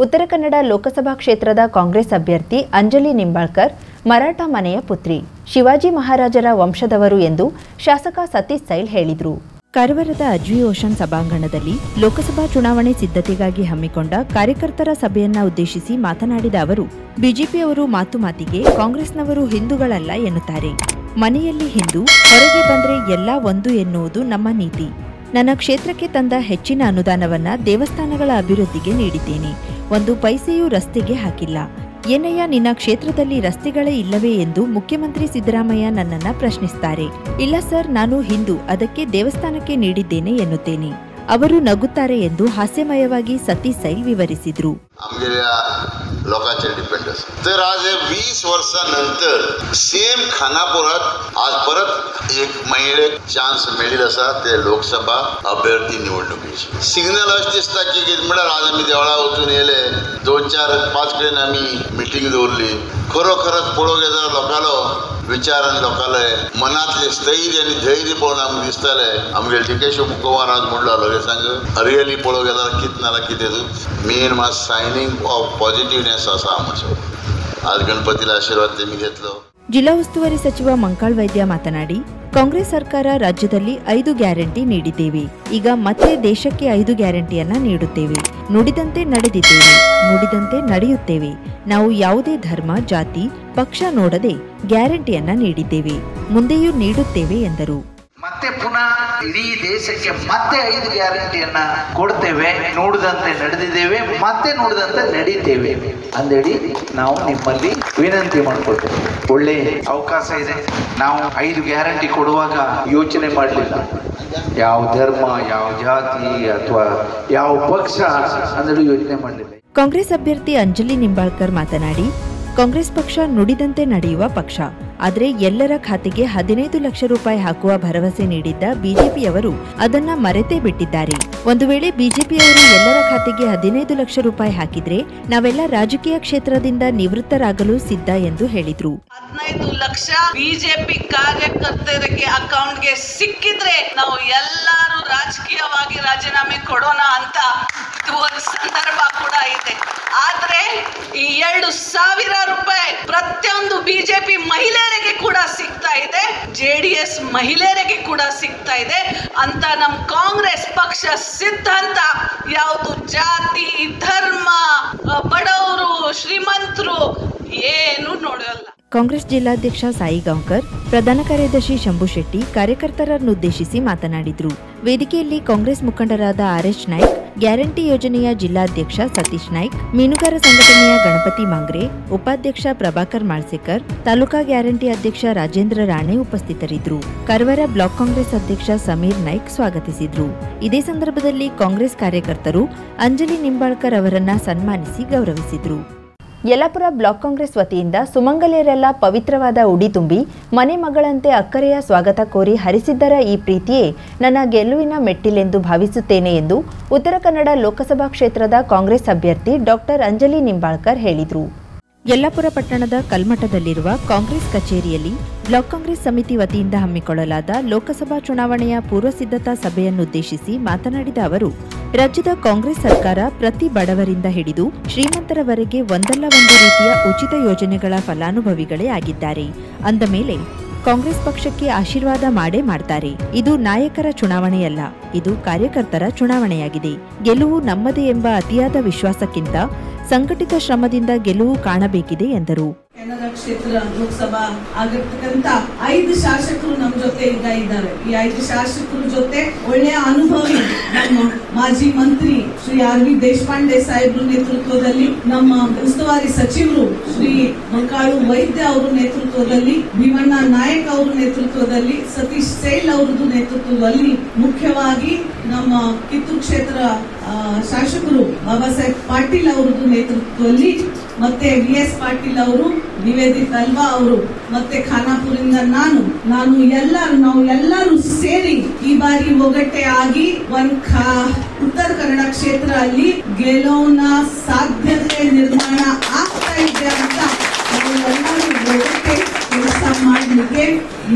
ಉತ್ತರ ಕನ್ನಡ ಲೋಕಸಭಾ ಕ್ಷೇತ್ರದ ಕಾಂಗ್ರೆಸ್ ಅಭ್ಯರ್ಥಿ ಅಂಜಲಿ ನಿಂಬಾಳ್ಕರ್ ಮರಾಠ ಮನೆಯ ಪುತ್ರಿ, ಶಿವಾಜಿ ಮಹಾರಾಜರ ವಂಶದವರು ಎಂದು ಶಾಸಕ ಸತೀಶ್ ಸೈಲ್ ಹೇಳಿದರು. ಕಾರವಾರದ ಅಜ್ವಿ ಓಷನ್ ಸಭಾಂಗಣದಲ್ಲಿ ಲೋಕಸಭಾ ಚುನಾವಣೆ ಸಿದ್ಧತೆಗಾಗಿ ಹಮ್ಮಿಕೊಂಡ ಕಾರ್ಯಕರ್ತರ ಸಭೆಯನ್ನ ಉದ್ದೇಶಿಸಿ ಮಾತನಾಡಿದ ಅವರು, ಬಿಜೆಪಿಯವರು ಮಾತಿಗೆ ಕಾಂಗ್ರೆಸ್ನವರು ಹಿಂದೂಗಳಲ್ಲ ಎನ್ನುತ್ತಾರೆ. ಮನೆಯಲ್ಲಿ ಹಿಂದೂ, ಹೊರಗೆ ಬಂದ್ರೆ ಎಲ್ಲ ಒಂದು ಎನ್ನುವುದು ನಮ್ಮ ನೀತಿ. ನನ್ನ ಕ್ಷೇತ್ರಕ್ಕೆ ತಂದ ಹೆಚ್ಚಿನ ಅನುದಾನವನ್ನ ದೇವಸ್ಥಾನಗಳ ಅಭಿವೃದ್ಧಿಗೆ ನೀಡಿದ್ದೇನೆ. ಒಂದು ಪೈಸೆಯೂ ರಸ್ತೆಗೆ ಹಾಕಿಲ್ಲ. ಏನಯ್ಯ, ನಿನ್ನ ಕ್ಷೇತ್ರದಲ್ಲಿ ರಸ್ತೆಗಳೇ ಇಲ್ಲವೇ ಎಂದು ಮುಖ್ಯಮಂತ್ರಿ ಸಿದ್ದರಾಮಯ್ಯ ನನ್ನನ್ನ ಪ್ರಶ್ನಿಸುತ್ತಾರೆ. ಇಲ್ಲ ಸರ್, ನಾನು ಹಿಂದೂ, ಅದಕ್ಕೆ ದೇವಸ್ಥಾನಕ್ಕೆ ನೀಡಿದ್ದೇನೆ ಎನ್ನುತ್ತೇನೆ. ಅವರು ನಗುತ್ತಾರೆ ಎಂದು ಹಾಸ್ಯಮಯವಾಗಿ ಸತೀಶ್ ಸೈಲ್ ವಿವರಿಸಿದರು. लोकांचेर डिपेंड आसा. तर आज 20 वर्सांनंतर सेम खानापुरात आज परत एक महिलेक चान्स मेळिल्लो आसा ते लोकसभा अभ्यर्थी निवडणुकीचे. सिग्नल अशें दिसता की म्हणल्यार आज आमी देवळा वचून येले, 2-4-5 कडेन आमी मिटींग दवरली. खरोखरच पळोवंक गेल्यार लोकांलो विचार आनी लोकांले मनांतले स्थैर्य आनी धैर्य पळोवन आमकां दिसतालें आमगे डी.के. शिवकुमार आज म्हणलो लगेचांग रियली पळोवंक गेल्यार कितें नाल्यार कितें मेन मात सायनिंग ऑफ पॉझिटिव्हनेस आसा मातसो. आज गणपतीला आशीर्वाद तेमी घेतलो. ಜಿಲ್ಲಾ ಉಸ್ತುವಾರಿ ಸಚಿವ ಮಂಕಾಳ್ ವೈದ್ಯ ಮಾತನಾಡಿ, ಕಾಂಗ್ರೆಸ್ ಸರ್ಕಾರ ರಾಜ್ಯದಲ್ಲಿ 5 ಗ್ಯಾರಂಟಿ ನೀಡಿದ್ದೇವೆ. ಈಗ ಮತ್ತೆ ದೇಶಕ್ಕೆ 5 ಗ್ಯಾರಂಟಿಯನ್ನ ನೀಡುತ್ತೇವೆ. ನುಡಿದಂತೆ ನಡೆದಿದ್ದೇವೆ, ನುಡಿದಂತೆ ನಡೆಯುತ್ತೇವೆ. ನಾವು ಯಾವುದೇ ಧರ್ಮ, ಜಾತಿ, ಪಕ್ಷ ನೋಡದೆ ಗ್ಯಾರಂಟಿಯನ್ನ ನೀಡಿದ್ದೇವೆ, ಮುಂದೆಯೂ ನೀಡುತ್ತೇವೆ ಎಂದರು. ಮತ್ತೆ ಪುನಃ ಇಡೀ ದೇಶಕ್ಕೆ ಮತ್ತೆ 5 ಗ್ಯಾರಂಟಿಯನ್ನ ಕೊಡ್ತೇವೆ. ನುಡಿದಂತೆ ನಡೆದಿದ್ದೇವೆ, ಮತ್ತೆ ನುಡಿದಂತೆ ನಡೀತೇವೆ ಅಂದೇಳಿ ನಾವು ನಿಮ್ಮಲ್ಲಿ ವಿನಂತಿ ಮಾಡಿಕೊಳ್ತೇವೆ. ಒಳ್ಳೆ ಅವಕಾಶ ಇದೆ. ನಾವು 5 ಗ್ಯಾರಂಟಿ ಕೊಡುವಾಗ ಯೋಚನೆ ಮಾಡಲಿಲ್ಲ ಯಾವ ಧರ್ಮ, ಯಾವ ಜಾತಿ ಅಥವಾ ಯಾವ ಪಕ್ಷ ಅಂದೇಳಿ ಯೋಚನೆ ಮಾಡಲಿಲ್ಲ. ಕಾಂಗ್ರೆಸ್ ಅಭ್ಯರ್ಥಿ ಅಂಜಲಿ ನಿಂಬಾಳ್ಕರ್ ಮಾತನಾಡಿ, ಕಾಂಗ್ರೆಸ್ ಪಕ್ಷ ನುಡಿದಂತೆ ನಡೆಯುವ ಪಕ್ಷ. ಆದರೆ ಎಲ್ಲರ ಖಾತೆಗೆ 15 ಲಕ್ಷ ರೂಪಾಯಿ ಹಾಕುವ ಭರವಸೆ ನೀಡಿದ್ದ ಬಿಜೆಪಿಯವರು ಅದನ್ನ ಮರೆತೇ ಬಿಟ್ಟಿದ್ದಾರೆ. ಒಂದು ವೇಳೆ ಬಿಜೆಪಿಯವರು ಎಲ್ಲರ ಖಾತೆಗೆ 15 ಲಕ್ಷ ರೂಪಾಯಿ ಹಾಕಿದ್ರೆ ನಾವೆಲ್ಲ ರಾಜಕೀಯ ಕ್ಷೇತ್ರದಿಂದ ನಿವೃತ್ತರಾಗಲು ಸಿದ್ಧ ಎಂದು ಹೇಳಿದ್ರು. 15 ಲಕ್ಷ ಬಿಜೆಪಿ ಕಾರ್ಯಕರ್ತರಿಗೆ ಅಕೌಂಟ್ಗೆ ಸಿಕ್ಕಿದ್ರೆ ನಾವು ಎಲ್ಲರೂ ರಾಜಕೀಯವಾಗಿ ರಾಜೀನಾಮೆ ಕೊಡೋಣ ಅಂತ ಇದು ಒಂದು ಸಂದರ್ಭ ಕೂಡ ಇದೆ. ಆದ್ರೆ ಈ 2,000 ರೂಪಾಯಿ ಪ್ರತಿಯೊಂದು ಬಿಜೆಪಿ ಮಹಿಳೆಯರಿಗೆ ಕೂಡ ಸಿಗ್ತಾ ಇದೆ, JDS ಮಹಿಳೆಯರಿಗೆ ಕೂಡ ಸಿಗ್ತಾ ಇದೆ ಅಂತ ನಮ್ಮ ಕಾಂಗ್ರೆಸ್ ಪಕ್ಷ ಸಿದ್ಧಾಂತ ಯಾವುದು ಜಾತಿ, ಧರ್ಮ, ಬಡವರು, ಶ್ರೀಮಂತರು ಏನು ನೋಡಲ್ಲ. ಕಾಂಗ್ರೆಸ್ ಜಿಲ್ಲಾಧ್ಯಕ್ಷ ಸಾಯಿ ಗಾಂವ್ಕರ್, ಪ್ರಧಾನ ಕಾರ್ಯದರ್ಶಿ ಶಂಭು ಶೆಟ್ಟಿ ಕಾರ್ಯಕರ್ತರನ್ನುದ್ದೇಶಿಸಿ ಮಾತನಾಡಿದರು. ವೇದಿಕೆಯಲ್ಲಿ ಕಾಂಗ್ರೆಸ್ ಮುಖಂಡರಾದ RH ನಾಯ್ಕ್, ಗ್ಯಾರಂಟಿ ಯೋಜನೆಯ ಜಿಲ್ಲಾಧ್ಯಕ್ಷ ಸತೀಶ್ ನಾಯ್ಕ್, ಮೀನುಗಾರ ಸಂಘಟನೆಯ ಗಣಪತಿ ಮಾಂಗ್ರೆ, ಉಪಾಧ್ಯಕ್ಷ ಪ್ರಭಾಕರ್ ಮಾಳ್ಸೇಕರ್, ತಾಲೂಕಾ ಗ್ಯಾರಂಟಿ ಅಧ್ಯಕ್ಷ ರಾಜೇಂದ್ರ ರಾಣೆ ಉಪಸ್ಥಿತರಿದ್ದರು. ಕಾರವಾರ ಬ್ಲಾಕ್ ಕಾಂಗ್ರೆಸ್ ಅಧ್ಯಕ್ಷ ಸಮೀರ್ ನಾಯ್ಕ್ ಸ್ವಾಗತಿಸಿದರು. ಇದೇ ಸಂದರ್ಭದಲ್ಲಿ ಕಾಂಗ್ರೆಸ್ ಕಾರ್ಯಕರ್ತರು ಅಂಜಲಿ ನಿಂಬಾಳ್ಕರ್ ಅವರನ್ನ ಸನ್ಮಾನಿಸಿ ಗೌರವಿಸಿದರು. ಯಲ್ಲಾಪುರ ಬ್ಲಾಕ್ ಕಾಂಗ್ರೆಸ್ ವತಿಯಿಂದ ಸುಮಂಗಲಿಯರೆಲ್ಲ ಪವಿತ್ರವಾದ ಉಡಿ ತುಂಬಿ ಮನೆ ಮಗಳಂತೆ ಅಕ್ಕರೆಯ ಸ್ವಾಗತ ಕೋರಿ ಹರಿಸಿದ್ದರ ಈ ಪ್ರೀತಿಯೇ ನನ್ನ ಗೆಲುವಿನ ಮೆಟ್ಟಿಲೆಂದು ಭಾವಿಸುತ್ತೇನೆ ಎಂದು ಉತ್ತರ ಕನ್ನಡ ಲೋಕಸಭಾ ಕ್ಷೇತ್ರದ ಕಾಂಗ್ರೆಸ್ ಅಭ್ಯರ್ಥಿ ಡಾಕ್ಟರ್ ಅಂಜಲಿ ನಿಂಬಾಳ್ಕರ್ ಹೇಳಿದರು. ಯಲ್ಲಾಪುರ ಪಟ್ಟಣದ ಕಲ್ಮಠದಲ್ಲಿರುವ ಕಾಂಗ್ರೆಸ್ ಕಚೇರಿಯಲ್ಲಿ ಬ್ಲಾಕ್ ಕಾಂಗ್ರೆಸ್ ಸಮಿತಿ ವತಿಯಿಂದ ಹಮ್ಮಿಕೊಳ್ಳಲಾದ ಲೋಕಸಭಾ ಚುನಾವಣೆಯ ಪೂರ್ವ ಸಿದ್ಧತಾ ಸಭೆಯನ್ನುದ್ದೇಶಿಸಿ ಮಾತನಾಡಿದ ಅವರು, ರಾಜ್ಯದ ಕಾಂಗ್ರೆಸ್ ಸರ್ಕಾರ ಪ್ರತಿ ಬಡವರಿಂದ ಹಿಡಿದು ಶ್ರೀಮಂತರವರೆಗೆ ಒಂದಲ್ಲ ಒಂದು ರೀತಿಯ ಉಚಿತ ಯೋಜನೆಗಳ ಫಲಾನುಭವಿಗಳೇ ಆಗಿದ್ದಾರೆ. ಅಂದ ಮೇಲೆ ಕಾಂಗ್ರೆಸ್ ಪಕ್ಷಕ್ಕೆ ಆಶೀರ್ವಾದ ಮಾಡೇ ಮಾಡ್ತಾರೆ. ಇದು ನಾಯಕರ ಚುನಾವಣೆಯಲ್ಲ, ಇದು ಕಾರ್ಯಕರ್ತರ ಚುನಾವಣೆಯಾಗಿದೆ. ಗೆಲುವು ನಮ್ಮದೇ ಎಂಬ ಅತಿಯಾದ ವಿಶ್ವಾಸಕ್ಕಿಂತ ಸಂಘಟಿತ ಶ್ರಮದಿಂದ ಗೆಲುವು ಕಾಣಬೇಕಿದೆ ಎಂದರು. ಕನ್ನಡ ಕ್ಷೇತ್ರ ಲೋಕಸಭಾ ಆಗಿರ್ತಕ್ಕಂಥ 5 ಶಾಸಕರು ನಮ್ಮ ಜೊತೆ ಈಗ ಇದ್ದಾರೆ. ಈ 5 ಶಾಸಕರ ಜೊತೆ ಒಳ್ಳೆಯ ಅನುಭವಿ ನಮ್ಮ ಮಾಜಿ ಮಂತ್ರಿ ಶ್ರೀ R.V. ದೇಶಪಾಂಡೆ ಸಾಹೇಬ್ರ ನೇತೃತ್ವದಲ್ಲಿ, ನಮ್ಮ ಉಸ್ತುವಾರಿ ಸಚಿವರು ಶ್ರೀ ಮಂಕಾಳು ವೈದ್ಯ ಅವರ ನೇತೃತ್ವದಲ್ಲಿ, ಭೀಮಣ್ಣ ನಾಯಕ್ ಅವರ ನೇತೃತ್ವದಲ್ಲಿ, ಸತೀಶ್ ಸೈಲ್ ಅವರದ್ದು ನೇತೃತ್ವದಲ್ಲಿ, ಮುಖ್ಯವಾಗಿ ನಮ್ಮ ಕಿತ್ತೂರು ಕ್ಷೇತ್ರ ಶಾಸಕರು ಬಾಬಾ ಸಾಹೇಬ್ ಪಾಟೀಲ್ ಅವರದ್ದು ನೇತೃತ್ವದಲ್ಲಿ, ಮತ್ತೆ VS ಪಾಟೀಲ್ ಅವರು, ನಿವೇದಿತ್ ಅಲ್ವಾ ಅವರು, ಮತ್ತೆ ಖಾನಾಪುರಿಂದ ನಾವು ಎಲ್ಲರೂ ಸೇರಿ ಈ ಬಾರಿ ಒಗ್ಗಟ್ಟೆ ಆಗಿ ಉತ್ತರ ಕನ್ನಡ ಕ್ಷೇತ್ರ ಅಲ್ಲಿ ಗೆಲುವಿನ ಸಾಧ್ಯತೆ ನಿರ್ಮಾಣ ಆಗ್ತಾ ಇದೆ ಅಂತ ನಾವು ಎಲ್ಲರೂ ಒಗ್ಗಟ್ಟೆ ಕೆಲಸ ಮಾಡಲಿಕ್ಕೆ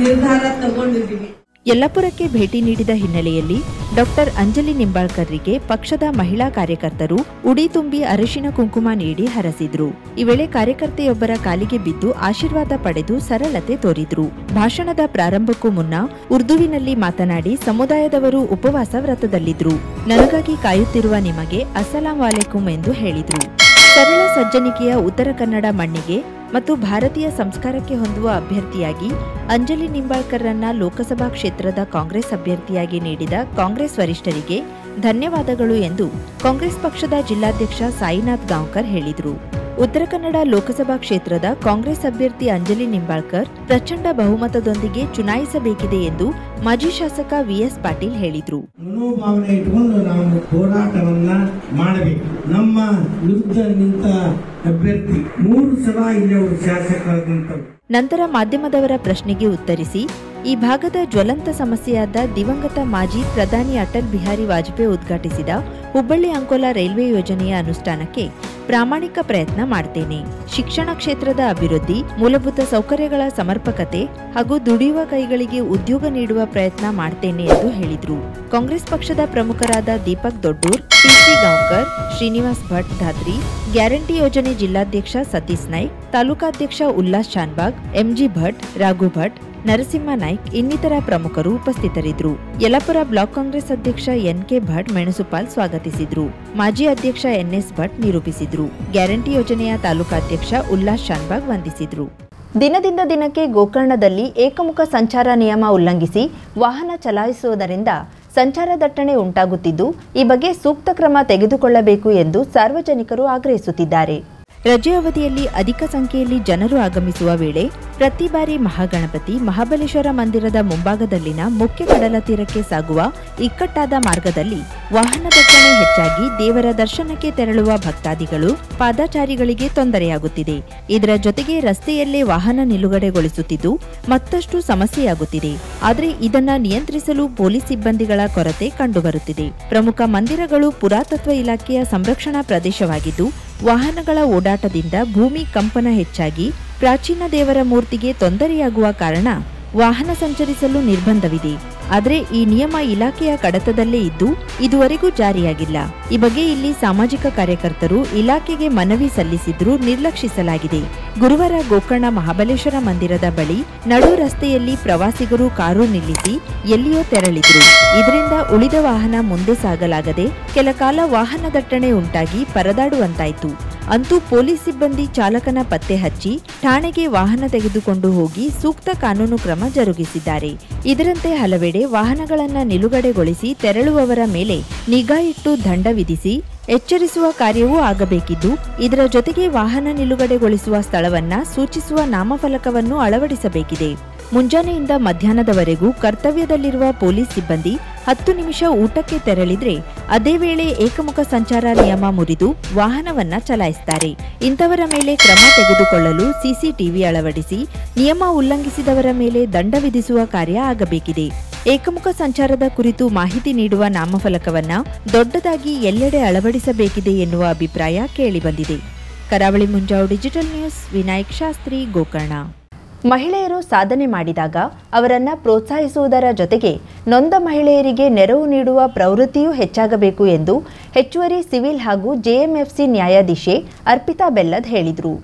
ನಿರ್ಧಾರ ತಗೊಂಡಿದ್ದೀವಿ. ಯಲ್ಲಾಪುರಕ್ಕೆ ಭೇಟಿ ನೀಡಿದ ಹಿನ್ನೆಲೆಯಲ್ಲಿ ಡಾಕ್ಟರ್ ಅಂಜಲಿ ನಿಂಬಾಳ್ಕರ್ರಿಗೆ ಪಕ್ಷದ ಮಹಿಳಾ ಕಾರ್ಯಕರ್ತರು ಉಡಿ ತುಂಬಿ ಅರಿಶಿನ ಕುಂಕುಮ ನೀಡಿ ಹರಸಿದ್ರು. ಈ ವೇಳೆ ಕಾರ್ಯಕರ್ತೆಯೊಬ್ಬರ ಕಾಲಿಗೆ ಬಿದ್ದು ಆಶೀರ್ವಾದ ಪಡೆದು ಸರಳತೆ ತೋರಿದ್ರು. ಭಾಷಣದ ಪ್ರಾರಂಭಕ್ಕೂ ಮುನ್ನ ಉರ್ದುವಿನಲ್ಲಿ ಮಾತನಾಡಿ ಸಮುದಾಯದವರು ಉಪವಾಸ ವ್ರತದಲ್ಲಿದ್ರು. ನನಗಾಗಿ ಕಾಯುತ್ತಿರುವ ನಿಮಗೆ ಅಸ್ಸಲಾಂ ವಾಲೇಕುಂ ಎಂದು ಹೇಳಿದ್ರು. ಸರಳ ಸಜ್ಜನಿಕೆಯ ಉತ್ತರ ಕನ್ನಡ ಮಣ್ಣಿಗೆ ಮತ್ತು ಭಾರತೀಯ ಸಂಸ್ಕಾರಕ್ಕೆ ಹೊಂದುವ ಅಭ್ಯರ್ಥಿಯಾಗಿ ಅಂಜಲಿ ನಿಂಬಾಳ್ಕರ್ರನ್ನ ಲೋಕಸಭಾ ಕ್ಷೇತ್ರದ ಕಾಂಗ್ರೆಸ್ ಅಭ್ಯರ್ಥಿಯಾಗಿ ನೀಡಿದ ಕಾಂಗ್ರೆಸ್ ವರಿಷ್ಠರಿಗೆ ಧನ್ಯವಾದಗಳು ಎಂದು ಕಾಂಗ್ರೆಸ್ ಪಕ್ಷದ ಜಿಲ್ಲಾಧ್ಯಕ್ಷ ಸಾಯಿನಾಥ್ ಗಾಂವ್ಕರ್ ಹೇಳಿದರು. ಉತ್ತರ ಕನ್ನಡ ಲೋಕಸಭಾ ಕ್ಷೇತ್ರದ ಕಾಂಗ್ರೆಸ್ ಅಭ್ಯರ್ಥಿ ಅಂಜಲಿ ನಿಂಬಾಳ್ಕರ್ ಪ್ರಚಂಡ ಬಹುಮತದೊಂದಿಗೆ ಚುನಾಯಿಸಬೇಕಿದೆ ಎಂದು ಮಾಜಿ ಶಾಸಕ ವಿಎಸ್ ಪಾಟೀಲ್ ಹೇಳಿದರು. ಮನೋಭಾವನೆ ಇಟ್ಕೊಂಡು ನಾವು ಹೋರಾಟವನ್ನ ಮಾಡಬೇಕು. ನಮ್ಮ ವಿರುದ್ಧ ನಿಂತ ಅಭ್ಯರ್ಥಿ 3 ಸಲ ಇಲ್ಲಿ ಅವರು ಶಾಸಕರಾದಂತರು. ನಂತರ ಮಾಧ್ಯಮದವರ ಪ್ರಶ್ನೆಗೆ ಉತ್ತರಿಸಿ, ಈ ಭಾಗದ ಜ್ವಲಂತ ಸಮಸ್ಯೆಯಾದ ದಿವಂಗತ ಮಾಜಿ ಪ್ರಧಾನಿ ಅಟಲ್ ಬಿಹಾರಿ ವಾಜಪೇಯಿ ಉದ್ಘಾಟಿಸಿದ ಹುಬ್ಬಳ್ಳಿ ಅಂಕೋಲಾ ರೈಲ್ವೆ ಯೋಜನೆಯ ಅನುಷ್ಠಾನಕ್ಕೆ ಪ್ರಾಮಾಣಿಕ ಪ್ರಯತ್ನ ಮಾಡ್ತೇನೆ. ಶಿಕ್ಷಣ ಕ್ಷೇತ್ರದ ಅಭಿವೃದ್ಧಿ, ಮೂಲಭೂತ ಸೌಕರ್ಯಗಳ ಸಮರ್ಪಕತೆ ಹಾಗೂ ದುಡಿಯುವ ಕೈಗಳಿಗೆ ಉದ್ಯೋಗ ನೀಡುವ ಪ್ರಯತ್ನ ಮಾಡ್ತೇನೆ ಎಂದು ಹೇಳಿದರು. ಕಾಂಗ್ರೆಸ್ ಪಕ್ಷದ ಪ್ರಮುಖರಾದ ದೀಪಕ್ ದೊಡ್ಡೂರ್, ಟಿಸಿ ಗಾಂವ್ಕರ್, ಶ್ರೀನಿವಾಸ್ ಭಟ್ ಧಾತ್ರಿ, ಗ್ಯಾರಂಟಿ ಯೋಜನೆ ಜಿಲ್ಲಾಧ್ಯಕ್ಷ ಸತೀಶ್ ನಾಯ್ಕ್, ತಾಲೂಕಾಧ್ಯಕ್ಷ ಉಲ್ಲಾಸ್ ಶಾನ್ಬಾಗ್, ಎಂಜಿ ಭಟ್, ರಾಘು ಭಟ್, ನರಸಿಂಹ ನಾಯ್ಕ್ ಇನ್ನಿತರ ಪ್ರಮುಖರು ಉಪಸ್ಥಿತರಿದ್ದರು. ಯಲ್ಲಾಪುರ ಬ್ಲಾಕ್ ಕಾಂಗ್ರೆಸ್ ಅಧ್ಯಕ್ಷ ಎನ್ಕೆ ಭಟ್ ಮೆಣಸುಪಾಲ್ ಸ್ವಾಗತಿಸಿದ್ರು. ಮಾಜಿ ಅಧ್ಯಕ್ಷ ಎನ್ಎಸ್ ಭಟ್ ನಿರೂಪಿಸಿದ್ರು. ಗ್ಯಾರಂಟಿ ಯೋಜನೆಯ ತಾಲೂಕಾಧ್ಯಕ್ಷ ಉಲ್ಲಾಸ್ ಶಾನ್ಬಾಗ್ ವಂದಿಸಿದ್ರು. ದಿನದಿಂದ ದಿನಕ್ಕೆ ಗೋಕರ್ಣದಲ್ಲಿ ಏಕಮುಖ ಸಂಚಾರ ನಿಯಮ ಉಲ್ಲಂಘಿಸಿ ವಾಹನ ಚಲಾಯಿಸುವುದರಿಂದ ಸಂಚಾರ ದಟ್ಟಣೆ ಉಂಟಾಗುತ್ತಿದ್ದು, ಈ ಬಗ್ಗೆ ಸೂಕ್ತ ಕ್ರಮ ತೆಗೆದುಕೊಳ್ಳಬೇಕು ಎಂದು ಸಾರ್ವಜನಿಕರು ಆಗ್ರಹಿಸುತ್ತಿದ್ದಾರೆ. ರಜೆ ಅವಧಿಯಲ್ಲಿ ಅಧಿಕ ಸಂಖ್ಯೆಯಲ್ಲಿ ಜನರು ಆಗಮಿಸುವ ವೇಳೆ ಪ್ರತಿ ಬಾರಿ ಮಹಾಗಣಪತಿ, ಮಹಾಬಲೇಶ್ವರ ಮಂದಿರದ ಮುಂಭಾಗದಲ್ಲಿನ ಮುಖ್ಯ ಕಡಲ ತೀರಕ್ಕೆ ಸಾಗುವ ಇಕ್ಕಟ್ಟಾದ ಮಾರ್ಗದಲ್ಲಿ ವಾಹನ ದಟ್ಟಣೆ ಹೆಚ್ಚಾಗಿ ದೇವರ ದರ್ಶನಕ್ಕೆ ತೆರಳುವ ಭಕ್ತಾದಿಗಳು, ಪಾದಚಾರಿಗಳಿಗೆ ತೊಂದರೆಯಾಗುತ್ತಿದೆ. ಇದರ ಜೊತೆಗೆ ರಸ್ತೆಯಲ್ಲೇ ವಾಹನ ನಿಲುಗಡೆಗೊಳಿಸುತ್ತಿದ್ದು ಮತ್ತಷ್ಟು ಸಮಸ್ಯೆಯಾಗುತ್ತಿದೆ. ಆದರೆ ಇದನ್ನ ನಿಯಂತ್ರಿಸಲು ಪೊಲೀಸ್ ಸಿಬ್ಬಂದಿಗಳ ಕೊರತೆ ಕಂಡುಬರುತ್ತಿದೆ. ಪ್ರಮುಖ ಮಂದಿರಗಳು ಪುರಾತತ್ವ ಇಲಾಖೆಯ ಸಂರಕ್ಷಣಾ ಪ್ರದೇಶವಾಗಿದ್ದು, ವಾಹನಗಳ ಓಡಾಟದಿಂದ ಭೂಮಿ ಕಂಪನ ಹೆಚ್ಚಾಗಿ ಪ್ರಾಚೀನ ದೇವರ ಮೂರ್ತಿಗೆ ತೊಂದರೆಯಾಗುವ ಕಾರಣ ವಾಹನ ಸಂಚರಿಸಲು ನಿರ್ಬಂಧವಿದೆ. ಆದರೆ ಈ ನಿಯಮ ಇಲಾಖೆಯ ಕಡತದಲ್ಲೇ ಇದ್ದು ಇದುವರೆಗೂ ಜಾರಿಯಾಗಿಲ್ಲ. ಈ ಬಗ್ಗೆ ಇಲ್ಲಿ ಸಾಮಾಜಿಕ ಕಾರ್ಯಕರ್ತರು ಇಲಾಖೆಗೆ ಮನವಿ ಸಲ್ಲಿಸಿದ್ರೂ ನಿರ್ಲಕ್ಷಿಸಲಾಗಿದೆ. ಗುರುವಾರ ಗೋಕರ್ಣ ಮಹಾಬಲೇಶ್ವರ ಮಂದಿರದ ಬಳಿ ನಡು ರಸ್ತೆಯಲ್ಲಿ ಪ್ರವಾಸಿಗರು ಕಾರು ನಿಲ್ಲಿಸಿ ಎಲ್ಲಿಯೋ ತೆರಳಿದ್ರು. ಇದರಿಂದ ಉಳಿದ ವಾಹನ ಮುಂದೆ ಸಾಗಲಾಗದೆ ಕೆಲ ಕಾಲ ವಾಹನ ದಟ್ಟಣೆ ಉಂಟಾಗಿ ಪರದಾಡುವಂತಾಯಿತು. ಅಂತೂ ಪೊಲೀಸ್ ಸಿಬ್ಬಂದಿ ಚಾಲಕನ ಪತ್ತೆ ಹಚ್ಚಿ ಠಾಣೆಗೆ ವಾಹನ ತೆಗೆದುಕೊಂಡು ಹೋಗಿ ಸೂಕ್ತ ಕಾನೂನು ಕ್ರಮ ಜರುಗಿಸಿದ್ದಾರೆ. ಇದರಂತೆ ಹಲವೆಡೆ ವಾಹನಗಳನ್ನ ನಿಲುಗಡೆಗೊಳಿಸಿ ತೆರಳುವವರ ಮೇಲೆ ನಿಗಾ ಇಟ್ಟು ದಂಡ ವಿಧಿಸಿ ಎಚ್ಚರಿಸುವ ಕಾರ್ಯವೂ ಆಗಬೇಕಿದ್ದು, ಇದರ ಜೊತೆಗೆ ವಾಹನ ನಿಲುಗಡೆಗೊಳಿಸುವ ಸ್ಥಳವನ್ನ ಸೂಚಿಸುವ ನಾಮಫಲಕವನ್ನು ಅಳವಡಿಸಬೇಕಿದೆ. ಮುಂಜಾನೆಯಿಂದ ಮಧ್ಯಾಹ್ನದವರೆಗೂ ಕರ್ತವ್ಯದಲ್ಲಿರುವ ಪೊಲೀಸ್ ಸಿಬ್ಬಂದಿ 10 ನಿಮಿಷ ಊಟಕ್ಕೆ ತೆರಳಿದ್ರೆ ಅದೇ ವೇಳೆ ಏಕಮುಖ ಸಂಚಾರ ನಿಯಮ ಮುರಿದು ವಾಹನವನ್ನ ಚಲಾಯಿಸುತ್ತಾರೆ. ಇಂಥವರ ಮೇಲೆ ಕ್ರಮ ತೆಗೆದುಕೊಳ್ಳಲು ಸಿಸಿಟಿವಿ ಅಳವಡಿಸಿ ನಿಯಮ ಉಲ್ಲಂಘಿಸಿದವರ ಮೇಲೆ ದಂಡ ವಿಧಿಸುವ ಕಾರ್ಯ ಆಗಬೇಕಿದೆ. ಏಕಮುಖ ಸಂಚಾರದ ಕುರಿತು ಮಾಹಿತಿ ನೀಡುವ ನಾಮಫಲಕವನ್ನ ದೊಡ್ಡದಾಗಿ ಎಲ್ಲೆಡೆ ಅಳವಡಿಸಬೇಕಿದೆ ಎನ್ನುವ ಅಭಿಪ್ರಾಯ ಕೇಳಿಬಂದಿದೆ. ಕರಾವಳಿ ಮುಂಜಾವು ಡಿಜಿಟಲ್ ನ್ಯೂಸ್, ವಿನಾಯಕ್ ಶಾಸ್ತ್ರಿ, ಗೋಕರ್ಣ. ಮಹಿಳೆಯರು ಸಾಧನೆ ಮಾಡಿದಾಗ ಅವರನ್ನ ಪ್ರೋತ್ಸಾಹಿಸುವುದರ ಜೊತೆಗೆ ನೊಂದ ಮಹಿಳೆಯರಿಗೆ ನೆರವು ನೀಡುವ ಪ್ರವೃತ್ತಿಯೂ ಹೆಚ್ಚಾಗಬೇಕು ಎಂದು ಹೆಚ್ಚುವರಿ ಸಿವಿಲ್ ಹಾಗೂ ಜೆಎಂಎಫ್ಸಿ ನ್ಯಾಯಾಧೀಶೆ ಅರ್ಪಿತಾ ಬೆಲ್ಲದ್ ಹೇಳಿದರು.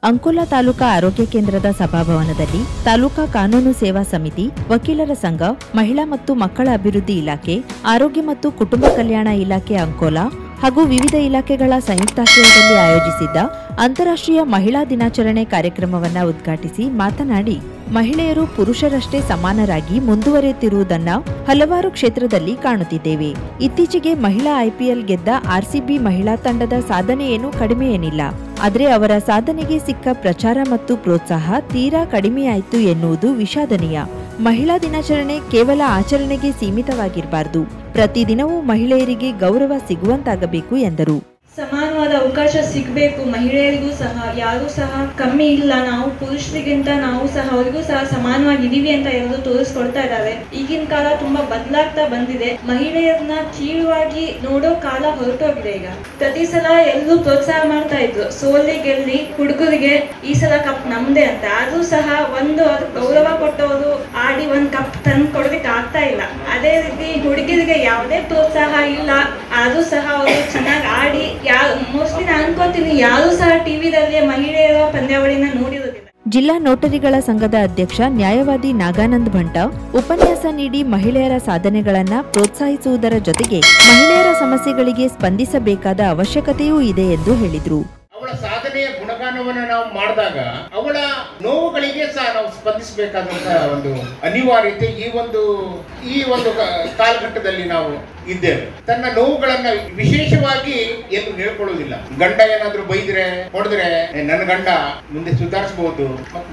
ಅಂಕೋಲಾ ತಾಲೂಕಾ ಆರೋಗ್ಯ ಕೇಂದ್ರದ ಸಭಾಭವನದಲ್ಲಿ ತಾಲೂಕಾ ಕಾನೂನು ಸೇವಾ ಸಮಿತಿ, ವಕೀಲರ ಸಂಘ, ಮಹಿಳಾ ಮತ್ತು ಮಕ್ಕಳ ಅಭಿವೃದ್ಧಿ ಇಲಾಖೆ, ಆರೋಗ್ಯ ಮತ್ತು ಕುಟುಂಬ ಕಲ್ಯಾಣ ಇಲಾಖೆ ಅಂಕೋಲಾ ಹಾಗೂ ವಿವಿಧ ಇಲಾಖೆಗಳ ಸಂಯುಕ್ತಾಶ್ರಯದಲ್ಲಿ ಆಯೋಜಿಸಿದ್ದ ಅಂತಾರಾಷ್ಟ್ರೀಯ ಮಹಿಳಾ ದಿನಾಚರಣೆ ಕಾರ್ಯಕ್ರಮವನ್ನು ಉದ್ಘಾಟಿಸಿ ಮಾತನಾಡಿ, ಮಹಿಳೆಯರು ಪುರುಷರಷ್ಟೇ ಸಮಾನರಾಗಿ ಮುಂದುವರೆಯುತ್ತಿರುವುದನ್ನ ಹಲವಾರು ಕ್ಷೇತ್ರದಲ್ಲಿ ಕಾಣುತ್ತಿದ್ದೇವೆ. ಇತ್ತೀಚೆಗೆ ಮಹಿಳಾ ಐಪಿಎಲ್ ಗೆದ್ದ ಆರ್ಸಿಬಿ ಮಹಿಳಾ ತಂಡದ ಸಾಧನೆ ಏನೂ ಕಡಿಮೆ ಏನಿಲ್ಲ. ಆದರೆ ಅವರ ಸಾಧನೆಗೆ ಸಿಕ್ಕ ಪ್ರಚಾರ ಮತ್ತು ಪ್ರೋತ್ಸಾಹ ತೀರಾ ಕಡಿಮೆಯಾಯಿತು ಎನ್ನುವುದು ವಿಷಾದನೀಯ. ಮಹಿಳಾ ದಿನಾಚರಣೆ ಕೇವಲ ಆಚರಣೆಗೆ ಸೀಮಿತವಾಗಿರಬಾರದು. ಪ್ರತಿದಿನವೂ ಮಹಿಳೆಯರಿಗೆ ಗೌರವ ಸಿಗುವಂತಾಗಬೇಕು ಎಂದರು. ಸಮಾನವಾದ ಅವಕಾಶ ಸಿಗಬೇಕು. ಮಹಿಳೆಯರಿಗೂ ಸಹ ಯಾರು ಸಹ ಕಮ್ಮಿ ಇಲ್ಲ, ನಾವು ಪುರುಷರಿಗಿಂತ ನಾವು ಸಹ ಅವರಿಗೂ ಸಹ ಸಮಾನವಾಗಿ ಇದೀವಿ ಅಂತ ಎಲ್ಲರೂ ತೋರಿಸ್ಕೊಡ್ತಾ ಇದ್ದಾರೆ. ಈಗಿನ ಕಾಲ ತುಂಬಾ ಬದಲಾಗ್ತಾ ಬಂದಿದೆ. ಮಹಿಳೆಯರನ್ನ ಕೀಳಾಗಿ ನೋಡೋ ಕಾಲ ಹೊರಟೋಗಿದೆ. ಈಗ ಪ್ರತಿ ಸಲ ಎಲ್ಲರೂ ಪ್ರೋತ್ಸಾಹ ಮಾಡ್ತಾ ಇದ್ರು, ಸೋಲಿ ಗೆಲ್ಲಿ ಹುಡುಗರಿಗೆ ಈ ಸಲ ಕಪ್ ನಮ್ದೇ ಅಂತ. ಆದ್ರೂ ಸಹ ಒಂದು ಗೌರವ ಕೊಟ್ಟವರು ಆಡಿ ಒಂದ್ ಕಪ್ ತಂದು ಕೊಡೋದಕ್ಕೆ ಆಗ್ತಾ ಇಲ್ಲ. ಅದೇ ರೀತಿ ಹುಡುಗಿರಿಗೆ ಯಾವುದೇ ಪ್ರೋತ್ಸಾಹ ಇಲ್ಲ, ಆದ್ರೂ ಸಹ ಅವರು ಚೆನ್ನಾಗಿ ಆಡಿ ಮೋಸ್ಟ್ಲಿ ನಾನು ಅನ್ಕೋತೀನಿ ಯಾರು ಸಹ ಟಿವಿದಲ್ಲಿ ಮಹಿಳೆಯರ ಪಂದ್ಯಾವಳಿನ ನೋಡಿರೋದಿಲ್ಲ. ಜಿಲ್ಲಾ ನೋಟರಿಗಳ ಸಂಘದ ಅಧ್ಯಕ್ಷ ನ್ಯಾಯವಾದಿ ನಾಗಾನಂದ್ ಭಂಟ ಉಪನ್ಯಾಸ ನೀಡಿ ಮಹಿಳೆಯರ ಸಾಧನೆಗಳನ್ನ ಪ್ರೋತ್ಸಾಹಿಸುವುದರ ಜೊತೆಗೆ ಮಹಿಳೆಯರ ಸಮಸ್ಯೆಗಳಿಗೆ ಸ್ಪಂದಿಸಬೇಕಾದ ಅವಶ್ಯಕತೆಯೂ ಇದೆ ಎಂದು ಹೇಳಿದರು. ಅವಳ ಸಾಧನೆಯ ಗುಣಗಾನವನ್ನು ನಾವು ಮಾಡಿದಾಗ ಅವಳ ನೋವುಗಳಿಗೆ ಸಹ ನಾವು ಸ್ಪಂದಿಸಬೇಕಾದಂತಹ ಒಂದು ಅನಿವಾರ್ಯತೆ ಈ ಒಂದು ಕಾಲಘಟ್ಟದಲ್ಲಿ ನಾವು ಇದ್ದೇವೆ. ತನ್ನ ನೋವುಗಳನ್ನ ವಿಶೇಷವಾಗಿ ಏನು ಹೇಳ್ಕೊಳ್ಳೋದಿಲ್ಲ. ಗಂಡ ಏನಾದ್ರೂ ಬೈದ್ರೆ ಹೊಡೆದ್ರೆ ನನ್ನ ಗಂಡ ಮುಂದೆ ಸುಧಾರಿಸಬಹುದು,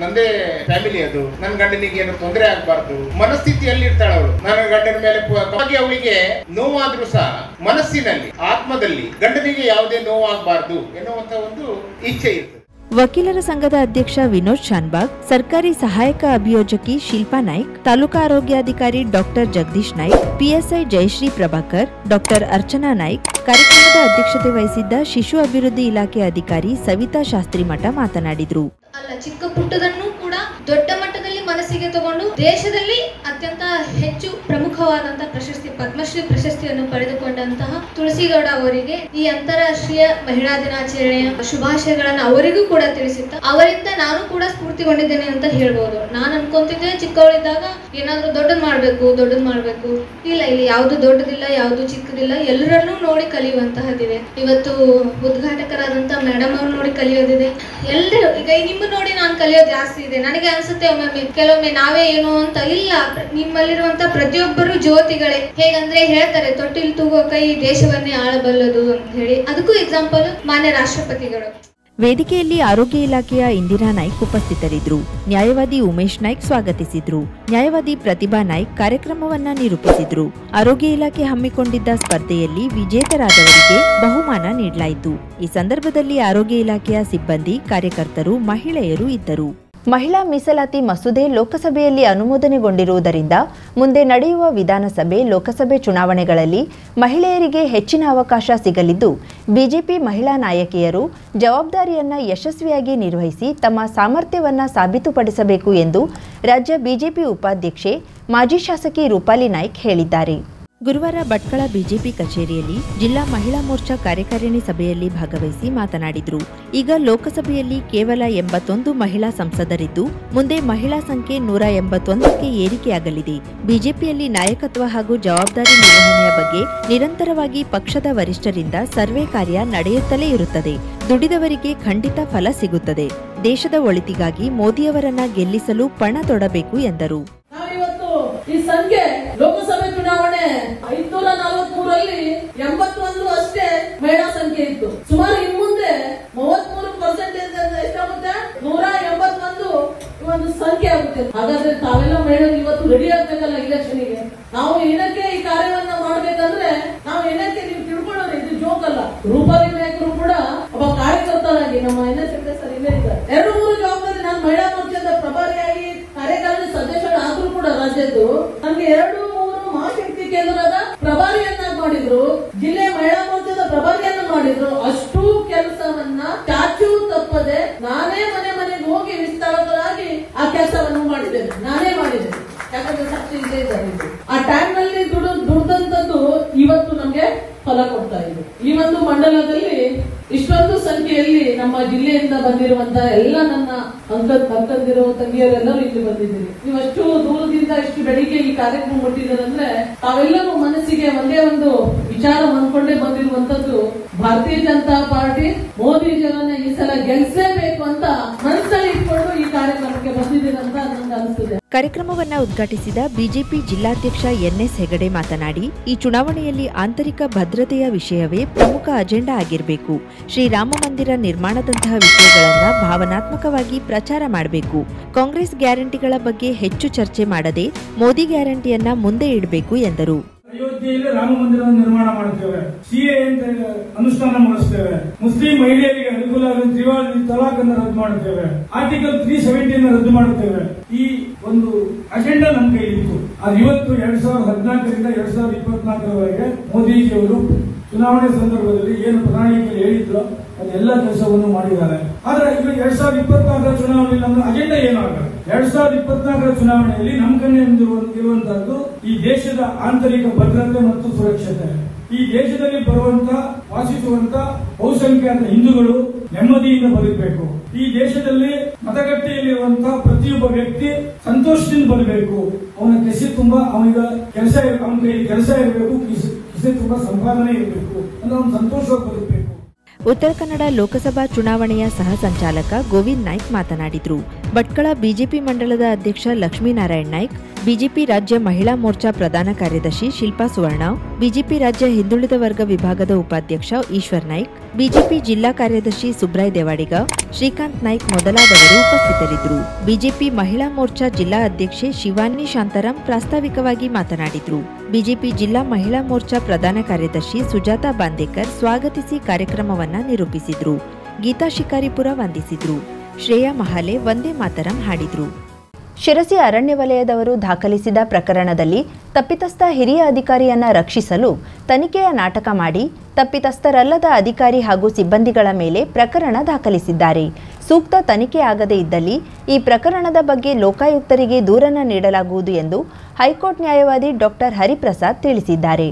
ನಂದೇ ಫ್ಯಾಮಿಲಿ, ಅದು ನನ್ನ ಗಂಡನಿಗೆ ಏನು ತೊಂದರೆ ಆಗ್ಬಾರ್ದು ಮನಸ್ಥಿತಿಯಲ್ಲಿ ಇರ್ತಾಳೆ ಅವಳು. ನನ್ನ ಗಂಡನ ಮೇಲೆ ಅವಳಿಗೆ ನೋವಾದ್ರೂ ಸಹ ಮನಸ್ಸಿನಲ್ಲಿ ಆತ್ಮದಲ್ಲಿ ಗಂಡನಿಗೆ ಯಾವುದೇ ನೋವು ಆಗ್ಬಾರ್ದು ಎನ್ನುವಂತ ಒಂದು ಇಚ್ಛೆ ಇರ್ತದೆ. ವಕೀಲರ ಸಂಘದ ಅಧ್ಯಕ್ಷ ವಿನೋದ್ ಶಾನ್ಬಾಗ್, ಸರ್ಕಾರಿ ಸಹಾಯಕ ಅಭಿಯೋಜಕಿ ಶಿಲ್ಪಾ ನಾಯ್ಕ್, ತಾಲೂಕಾ ಆರೋಗ್ಯಾಧಿಕಾರಿ doctor Jagadish Naik, PSI Jayashree Prabhakar, doctor Archana Naik, ಕಾರ್ಯಕ್ರಮದ ಅಧ್ಯಕ್ಷತೆ ವಹಿಸಿದ್ದ ಶಿಶು ಅಭಿವೃದ್ಧಿ ಇಲಾಖೆ ಅಧಿಕಾರಿ ಸವಿತಾ ಶಾಸ್ತ್ರಿ ಮಠ ಮಾತನಾಡಿದರು. ಅಲ್ಲ, ಚಿಕ್ಕ ಪುಟ್ಟದನ್ನು ಕೂಡ ದೊಡ್ಡ ಮಟ್ಟದಲ್ಲಿ ಮನಸ್ಸಿಗೆ ತಗೊಂಡು ದೇಶದಲ್ಲಿ ಅತ್ಯಂತ ಹೆಚ್ಚು ಪ್ರಮುಖವಾದಂತಹ ಪ್ರಶಸ್ತಿ ಪದ್ಮಶ್ರೀ ಪ್ರಶಸ್ತಿಯನ್ನು ಪಡೆದುಕೊಂಡಂತಹ ತುಳಸಿಗೌಡ ಅವರಿಗೆ ಈ ಅಂತಾರಾಷ್ಟ್ರೀಯ ಮಹಿಳಾ ದಿನಾಚರಣೆಯ ಶುಭಾಶಯಗಳನ್ನು ಅವರಿಗೂ ಕೂಡ ತಿಳಿಸುತ್ತಾ ಅವರಿಂದ ನಾನು ಕೂಡ ಸ್ಫೂರ್ತಿಗೊಂಡಿದ್ದೇನೆ ಅಂತ ಹೇಳ್ಬೋದು. ನಾನು ಅನ್ಕೊಂತಿದ್ದೆ ಚಿಕ್ಕವಳಿದ್ದಾಗ ಏನಾದ್ರೂ ದೊಡ್ಡದ್ ಮಾಡ್ಬೇಕು. ಇಲ್ಲ, ಇಲ್ಲಿ ಯಾವ್ದು ದೊಡ್ಡದಿಲ್ಲ, ಯಾವ್ದು ಚಿಕ್ಕದಿಲ್ಲ, ಎಲ್ಲರನ್ನೂ ನೋಡಿ ಕಲಿಯುವಂತಹದಿದೆ. ಇವತ್ತು ಉದ್ಘಾಟಕರಾದಂತಹ ಮೇಡಮ್ ಅವ್ರು ನೋಡಿ ಕಲಿಯೋದಿದೆ. ಎಲ್ಲರೂ ಈಗ ನಿಮ್ಮ ನೋಡಿ ನಾನು ಕಲಿಯೋದು ಜಾಸ್ತಿ ಇದೆ. ನನಗೆ ಅನ್ಸುತ್ತೆ ಕೆಲವೊಮ್ಮೆ ನಾವೇ ಏನು ಅಂತ ಇಲ್ಲ, ನಿಮ್ಮಲ್ಲಿರುವಂತ ಪ್ರತಿಯೊಬ್ಬರು ಜ್ಯೋತಿಗಳೇ. ಹೇಗಂದ್ರೆ ಹೇಳ್ತಾರೆ, ತೊಟ್ಟಿಲ್ ತೂಗೋ ಕೈ ದೇಶವನ್ನೇ ಆಳಬಲ್ಲದು ಅಂತ ಹೇಳಿ. ಅದಕ್ಕೂ ಎಕ್ಸಾಂಪಲ್ ಮಾನ್ಯ ರಾಷ್ಟ್ರಪತಿಗಳು. ವೇದಿಕೆಯಲ್ಲಿ ಆರೋಗ್ಯ ಇಲಾಖೆಯ ಇಂದಿರಾ ನಾಯ್ಕ್ ಉಪಸ್ಥಿತರಿದ್ದರು. ನ್ಯಾಯವಾದಿ ಉಮೇಶ್ ನಾಯ್ಕ್ ಸ್ವಾಗತಿಸಿದ್ರು. ನ್ಯಾಯವಾದಿ ಪ್ರತಿಭಾ ನಾಯ್ಕ್ ಕಾರ್ಯಕ್ರಮವನ್ನ ನಿರೂಪಿಸಿದ್ರು. ಆರೋಗ್ಯ ಇಲಾಖೆ ಹಮ್ಮಿಕೊಂಡಿದ್ದ ಸ್ಪರ್ಧೆಯಲ್ಲಿ ವಿಜೇತರಾದವರಿಗೆ ಬಹುಮಾನ ನೀಡಲಾಯಿತು. ಈ ಸಂದರ್ಭದಲ್ಲಿ ಆರೋಗ್ಯ ಇಲಾಖೆಯ ಸಿಬ್ಬಂದಿ, ಕಾರ್ಯಕರ್ತರು, ಮಹಿಳೆಯರು ಇದ್ದರು. ಮಹಿಳಾ ಮೀಸಲಾತಿ ಮಸೂದೆ ಲೋಕಸಭೆಯಲ್ಲಿ ಅನುಮೋದನೆಗೊಂಡಿರುವುದರಿಂದ ಮುಂದೆ ನಡೆಯುವ ವಿಧಾನಸಭೆ, ಲೋಕಸಭೆ ಚುನಾವಣೆಗಳಲ್ಲಿ ಮಹಿಳೆಯರಿಗೆ ಹೆಚ್ಚಿನ ಅವಕಾಶ ಸಿಗಲಿದ್ದು, ಬಿಜೆಪಿ ಮಹಿಳಾ ನಾಯಕಿಯರು ಜವಾಬ್ದಾರಿಯನ್ನು ಯಶಸ್ವಿಯಾಗಿ ನಿರ್ವಹಿಸಿ ತಮ್ಮ ಸಾಮರ್ಥ್ಯವನ್ನು ಸಾಬೀತುಪಡಿಸಬೇಕು ಎಂದು ರಾಜ್ಯ ಬಿಜೆಪಿ ಉಪಾಧ್ಯಕ್ಷೆ, ಮಾಜಿ ಶಾಸಕಿ ರೂಪಾಲಿ ನಾಯ್ಕ್ ಹೇಳಿದ್ದಾರೆ. ಗುರುವಾರ ಭಟ್ಕಳ ಬಿಜೆಪಿ ಕಚೇರಿಯಲ್ಲಿ ಜಿಲ್ಲಾ ಮಹಿಳಾ ಮೋರ್ಚಾ ಕಾರ್ಯಕಾರಿಣಿ ಸಭೆಯಲ್ಲಿ ಭಾಗವಹಿಸಿ ಮಾತನಾಡಿದರು. ಈಗ ಲೋಕಸಭೆಯಲ್ಲಿ ಕೇವಲ 81 ಮಹಿಳಾ ಸಂಸದರಿದ್ದು, ಮುಂದೆ ಮಹಿಳಾ ಸಂಖ್ಯೆ 181ಕ್ಕೆ ಏರಿಕೆಯಾಗಲಿದೆ. ಬಿಜೆಪಿಯಲ್ಲಿ ನಾಯಕತ್ವ ಹಾಗೂ ಜವಾಬ್ದಾರಿ ನಿರ್ವಹಣೆಯ ಬಗ್ಗೆ ನಿರಂತರವಾಗಿ ಪಕ್ಷದ ವರಿಷ್ಠರಿಂದ ಸರ್ವೆ ಕಾರ್ಯ ನಡೆಯುತ್ತಲೇ ಇರುತ್ತದೆ. ದುಡಿದವರಿಗೆ ಖಂಡಿತ ಫಲ ಸಿಗುತ್ತದೆ. ದೇಶದ ಒಳಿತಿಗಾಗಿ ಮೋದಿಯವರನ್ನ ಗೆಲ್ಲಿಸಲು ಪಣ ತೊಡಬೇಕು ಎಂದರು. ಈ ಸಂಖ್ಯೆ ಲೋಕಸಭೆ ಚುನಾವಣೆ 543ರಲ್ಲಿ 81 ಅಷ್ಟೇ ಮಹಿಳಾ ಸಂಖ್ಯೆ ಇತ್ತು. ಸುಮಾರು ಇನ್ನು ಮುಂದೆ 33% ಎಷ್ಟಾಗುತ್ತೆ? 181 ಒಂದು ಸಂಖ್ಯೆ ಆಗುತ್ತೆ. ಹಾಗಾದ್ರೆ ತಾವೆಲ್ಲ ಮಹಿಳೆಯರು ಇವತ್ತು ರೆಡಿ ಆಗ್ಬೇಕಲ್ಲ ಇಲೆಕ್ಷನ್ಗೆ. ನಾವು ಏನಕ್ಕೆ ಈ ಕಾರ್ಯವನ್ನ ಮಾಡ್ಬೇಕಂದ್ರೆ ನಾವು ಏನಕ್ಕೆ ನೀವು ತಿಳ್ಕೊಳ್ಳೋದು, ಇದು ಜೋಕ್ ಅಲ್ಲ. ರೂಪಾಲಿ ನಾಯಕರು ಕೂಡ ಒಬ್ಬ ಕಾರ್ಯಕರ್ತರಾಗಿ ನಮ್ಮ NSS ಸರ್ ಇಲ್ಲೇ ಇದ್ದಾರೆ. 2-3 ಜವಾಬ್ದಾರಿ ನಾನು ಮಹಿಳಾ ಮೋರ್ಚಾದ ಪ್ರಭಾರಿಯಾಗಿ ಕಾರ್ಯಕಾರಿಣಿ ಸದಸ್ಯರಾದ್ರೂ ಕೂಡ ರಾಜ್ಯದ್ದು ನಮ್ಗೆ 2-3 ಮಹಾಶಕ್ತಿ ಕೇಂದ್ರದ ಪ್ರಭಾರಿಯನ್ನಾಗಿ ಮಾಡಿದ್ರು, ಜಿಲ್ಲೆ ಮಹಿಳಾ ಮೋರ್ಚಾದ ಪ್ರಭಾರಿಯನ್ನ ಮಾಡಿದ್ರು. ಅಷ್ಟು ಕೆಲಸವನ್ನ ಚಾಚು ತಪ್ಪದೆ ನಾನೇ ಮನೆಗೆ ಹೋಗಿ ವಿಸ್ತಾರವಾಗಿ ಆ ಕೆಲಸವನ್ನು ಮಾಡಿದ್ದೇನೆ. ನಾನೇ ಮಾಡಿದ್ದೇನೆ, ಯಾಕಂದ್ರೆ ಸಾಕ್ಷಿ ಇಲ್ಲೇ ಇದ್ದಾರೆ. ಆ ಟೈಮ್ ನಲ್ಲಿ ದುಡ್ದಂತದ್ದು ಇವತ್ತು ನಮ್ಗೆ ಫಲ ಕೊಡ್ತಾ ಇದೆ. ಈ ಒಂದು ಮಂಡಲದಲ್ಲಿ ಇಷ್ಟೊಂದು ಸಂಖ್ಯೆಯಲ್ಲಿ ನಮ್ಮ ಜಿಲ್ಲೆಯಿಂದ ಬಂದಿರುವಂತಹ ಎಲ್ಲ ನನ್ನ ಅಕ್ಕಂದಿರೋ ತಂಗಿಯರೆಲ್ಲರೂ ಇಲ್ಲಿ ಬಂದಿದ್ದೀರಿ. ನೀವಷ್ಟು ದೂರದಿಂದ ಇಷ್ಟು ಬೆಳಿಗ್ಗೆ ಈ ಕಾರ್ಯಕ್ರಮ ಮುಟ್ಟಿದ್ದೀರಂದ್ರೆ ತಾವೆಲ್ಲರೂ ಮನಸ್ಸಿಗೆ ಒಂದೇ ಒಂದು ವಿಚಾರ ಅಂದ್ಕೊಂಡೇ ಬಂದಿರುವಂತದ್ದು, ಭಾರತೀಯ ಜನತಾ ಪಾರ್ಟಿ ಮೋದಿಜಿಯವರನ್ನ ಈ ಸಲ ಗೆಲ್ಸಲೇಬೇಕು ಅಂತ ಮನಸ್ಸಲ್ಲಿ ಇಟ್ಕೊಂಡು ಈ ಕಾರ್ಯಕ್ರಮಕ್ಕೆ ಬಂದಿದ್ದೀರಂತ ನನಗೆ ಅನಿಸುತ್ತದೆ. ಕಾರ್ಯಕ್ರಮವನ್ನು ಉದ್ಘಾಟಿಸಿದ ಬಿಜೆಪಿ ಜಿಲ್ಲಾಧ್ಯಕ್ಷ NS ಹೆಗಡೆ ಮಾತನಾಡಿ, ಈ ಚುನಾವಣೆಯಲ್ಲಿ ಆಂತರಿಕ ಭದ್ರತೆಯ ವಿಷಯವೇ ಪ್ರಮುಖ ಅಜೆಂಡಾ ಆಗಿರಬೇಕು. ಶ್ರೀರಾಮ ಮಂದಿರ ನಿರ್ಮಾಣದಂತಹ ವಿಷಯಗಳನ್ನು ಭಾವನಾತ್ಮಕವಾಗಿ ಪ್ರಚಾರ ಮಾಡಬೇಕು. ಕಾಂಗ್ರೆಸ್ ಗ್ಯಾರಂಟಿಗಳ ಬಗ್ಗೆ ಹೆಚ್ಚು ಚರ್ಚೆ ಮಾಡದೆ ಮೋದಿ ಗ್ಯಾರಂಟಿಯನ್ನ ಮುಂದೆ ಇಡಬೇಕು ಎಂದರು. ಅಯೋಧ್ಯೆಯಲ್ಲಿ ರಾಮ ಮಂದಿರವನ್ನು ನಿರ್ಮಾಣ ಮಾಡುತ್ತೇವೆ, CA ಅನುಷ್ಠಾನ ಮಾಡಿಸ್ತೇವೆ, ಮುಸ್ಲಿಂ ಮಹಿಳೆ ತ್ರಿವಾದಿ ತಲಾಖ್ ಅನ್ನು ರದ್ದು ಮಾಡುತ್ತೇವೆ, ಆರ್ಟಿಕಲ್ 370 ರದ್ದು ಮಾಡುತ್ತೇವೆ. ಈ ಒಂದು ಅಜೆಂಡಾ ನಮ್ಮ ಕೈಲಿತ್ತು. ಅದು ಇವತ್ತು 2014ರಿಂದ 2024ರವರೆಗೆ ಮೋದಿಜಿಯವರು ಚುನಾವಣೆ ಸಂದರ್ಭದಲ್ಲಿ ಏನು ಪ್ರಣಾಳಿಕೆಯಲ್ಲಿ ಹೇಳಿದ್ರು ಅದೆಲ್ಲ ಕೆಲಸವನ್ನು ಮಾಡಿದ್ದಾರೆ. ಆದ್ರೆ ಈಗ 2024ರ ಚುನಾವಣೆಯಲ್ಲಿ ನಮ್ಮ ಅಜೆಂಡಾ ಏನಾಗಲ್ಲ. 2024ರ ಚುನಾವಣೆಯಲ್ಲಿ ನಮ್ಮ ಕಣ್ಣೆ ಇರುವಂತಹದ್ದು ಈ ದೇಶದ ಆಂತರಿಕ ಭದ್ರತೆ ಮತ್ತು ಸುರಕ್ಷತೆ. ಈ ದೇಶದಲ್ಲಿ ವಾಸಿಸುವಂತ ಬಹುಸಂಖ್ಯಾತ ಹಿಂದೂಗಳು ನೆಮ್ಮದಿಯಿಂದ ಬದುಕಬೇಕು. ಈ ದೇಶದಲ್ಲಿ ಮತಗಟ್ಟೆಯಲ್ಲಿರುವಂತಹ ಪ್ರತಿಯೊಬ್ಬ ವ್ಯಕ್ತಿ ಸಂತೋಷದಿಂದ ಬರಬೇಕು. ಅವನ ಕಿಸೆ ತುಂಬಾ ಅವನ ಕೈಯಲ್ಲಿ ಕೆಲಸ ಇರಬೇಕು, ಕಿಸೆ ತುಂಬಾ ಸಂಪಾದನೆ ಇರಬೇಕು, ಅಂದ್ರೆ ಅವನು ಸಂತೋಷವಾಗಿ ಬದುಕಬೇಕು. ಉತ್ತರ ಕನ್ನಡ ಲೋಕಸಭಾ ಚುನಾವಣೆಯ ಸಹ ಸಂಚಾಲಕ ಗೋವಿಂದ್ ನಾಯ್ಕ್ ಮಾತನಾಡಿದರು. ಭಟ್ಕಳ ಬಿಜೆಪಿ ಮಂಡಲದ ಅಧ್ಯಕ್ಷ ಲಕ್ಷ್ಮೀನಾರಾಯಣ್ ನಾಯ್ಕ್, ಬಿಜೆಪಿ ರಾಜ್ಯ ಮಹಿಳಾ ಮೋರ್ಚಾ ಪ್ರಧಾನ ಕಾರ್ಯದರ್ಶಿ ಶಿಲ್ಪಾ ಸುವರ್ಣ, ಬಿಜೆಪಿ ರಾಜ್ಯ ಹಿಂದುಳಿದ ವರ್ಗ ವಿಭಾಗದ ಉಪಾಧ್ಯಕ್ಷ ಈಶ್ವರ್ ನಾಯ್ಕ್, ಬಿಜೆಪಿ ಜಿಲ್ಲಾ ಕಾರ್ಯದರ್ಶಿ ಸುಬ್ರಾಯ್ ದೇವಾಡಿಗ, ಶ್ರೀಕಾಂತ್ ನಾಯ್ಕ್ ಮೊದಲಾದವರು ಉಪಸ್ಥಿತರಿದ್ದರು. ಬಿಜೆಪಿ ಮಹಿಳಾ ಮೋರ್ಚಾ ಜಿಲ್ಲಾ ಅಧ್ಯಕ್ಷೆ ಶಿವಾನಿ ಶಾಂತಾರಾಮ್ ಪ್ರಾಸ್ತಾವಿಕವಾಗಿ ಮಾತನಾಡಿದರು. ಬಿಜೆಪಿ ಜಿಲ್ಲಾ ಮಹಿಳಾ ಮೋರ್ಚಾ ಪ್ರಧಾನ ಕಾರ್ಯದರ್ಶಿ ಸುಜಾತಾ ಬಾಂದೇಕರ್ ಸ್ವಾಗತಿಸಿ ಕಾರ್ಯಕ್ರಮವನ್ನ ನಿರೂಪಿಸಿದ್ರು. ಗೀತಾ ಶಿಕಾರಿಪುರ ವಂದಿಸಿದ್ರು. ಶ್ರೇಯಾ ಮಹಾಲೆ ವಂದೇ ಮಾತರಂ ಹಾಡಿದ್ರು. ಶಿರಸಿ ಅರಣ್ಯ ವಲಯದವರು ದಾಖಲಿಸಿದ ಪ್ರಕರಣದಲ್ಲಿ ತಪ್ಪಿತಸ್ಥ ಹಿರಿಯ ಅಧಿಕಾರಿಯನ್ನ ರಕ್ಷಿಸಲು ತನಿಖೆಯ ನಾಟಕ ಮಾಡಿ ತಪ್ಪಿತಸ್ಥರಲ್ಲದ ಅಧಿಕಾರಿ ಹಾಗೂ ಸಿಬ್ಬಂದಿಗಳ ಮೇಲೆ ಪ್ರಕರಣ ದಾಖಲಿಸಿದ್ದಾರೆ. ಸೂಕ್ತ ತನಿಖೆ ಆಗದೇ ಇದ್ದಲ್ಲಿ ಈ ಪ್ರಕರಣದ ಬಗ್ಗೆ ಲೋಕಾಯುಕ್ತರಿಗೆ ದೂರನ್ನು ನೀಡಲಾಗುವುದು ಎಂದು ಹೈಕೋರ್ಟ್ ನ್ಯಾಯವಾದಿ ಡಾಕ್ಟರ್ ಹರಿಪ್ರಸಾದ್ ತಿಳಿಸಿದ್ದಾರೆ.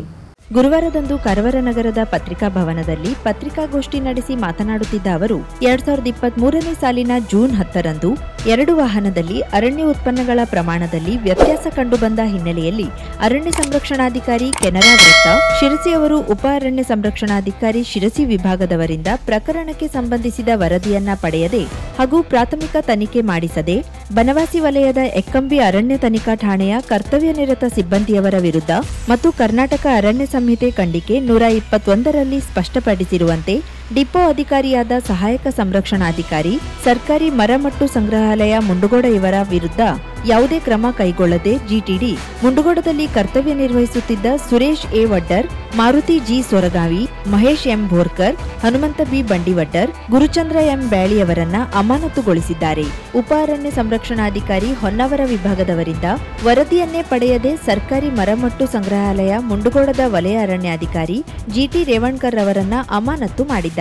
ಗುರುವಾರದಂದು ಕಾರವಾರ ನಗರದ ಪತ್ರಿಕಾ ಭವನದಲ್ಲಿ ಪತ್ರಿಕಾಗೋಷ್ಠಿ ನಡೆಸಿ ಮಾತನಾಡುತ್ತಿದ್ದ ಅವರು 2023ನೇ ಸಾಲಿನ ಜೂನ್ 10ರಂದು 2 ವಾಹನದಲ್ಲಿ ಅರಣ್ಯ ಉತ್ಪನ್ನಗಳ ಪ್ರಮಾಣದಲ್ಲಿ ವ್ಯತ್ಯಾಸ ಕಂಡುಬಂದ ಹಿನ್ನೆಲೆಯಲ್ಲಿ ಅರಣ್ಯ ಸಂರಕ್ಷಣಾಧಿಕಾರಿ ಕೆನರಾ ವೃತ್ತ ಶಿರಸಿಯವರು ಉಪ ಅರಣ್ಯ ಸಂರಕ್ಷಣಾಧಿಕಾರಿ ಶಿರಸಿ ವಿಭಾಗದವರಿಂದ ಪ್ರಕರಣಕ್ಕೆ ಸಂಬಂಧಿಸಿದ ವರದಿಯನ್ನ ಪಡೆಯದೆ ಹಾಗೂ ಪ್ರಾಥಮಿಕ ತನಿಖೆ ಮಾಡಿಸದೆ ಬನವಾಸಿ ವಲಯದ ಎಕ್ಕಂಬಿ ಅರಣ್ಯ ತನಿಖಾ ಠಾಣೆಯ ಕರ್ತವ್ಯ ನಿರತ ಸಿಬ್ಬಂದಿಯವರ ವಿರುದ್ಧ ಮತ್ತು ಕರ್ನಾಟಕ ಅರಣ್ಯ ಸಂಹಿತೆ ಖಂಡಿಕೆ 121ರಲ್ಲಿ ಸ್ಪಷ್ಟಪಡಿಸಿರುವಂತೆ ಡಿಪೋ ಅಧಿಕಾರಿಯಾದ ಸಹಾಯಕ ಸಂರಕ್ಷಣಾಧಿಕಾರಿ ಸರ್ಕಾರಿ ಮರಮಟ್ಟು ಸಂಗ್ರಹಾಲಯ ಮುಂಡಗೋಡ ಇವರ ವಿರುದ್ಧ ಯಾವುದೇ ಕ್ರಮ ಕೈಗೊಳ್ಳದೆ ಜಿಟಿಡಿ ಮುಂಡಗೋಡದಲ್ಲಿ ಕರ್ತವ್ಯ ನಿರ್ವಹಿಸುತ್ತಿದ್ದ Suresh A Vaddar, Maruti G Soragavi, Mahesh M Borkar, Hanumantha B Bandivaddar, Guruchandra M ಬ್ಯಾಳಿಯವರನ್ನ ಅಮಾನತುಗೊಳಿಸಿದ್ದಾರೆ. ಉಪ ಅರಣ್ಯ ಸಂರಕ್ಷಣಾಧಿಕಾರಿ ಹೊನ್ನಾವರ ವಿಭಾಗದವರಿಂದ ವರದಿಯನ್ನೇ ಪಡೆಯದೆ ಸರ್ಕಾರಿ ಮರಮಟ್ಟು ಸಂಗ್ರಹಾಲಯ ಮುಂಡಗೋಡದ ವಲಯ ಅರಣ್ಯಾಧಿಕಾರಿ ಜಿಟಿ ರೇವಣ್ಕರ್ ಅವರನ್ನ ಅಮಾನತು ಮಾಡಿದ್ದಾರೆ.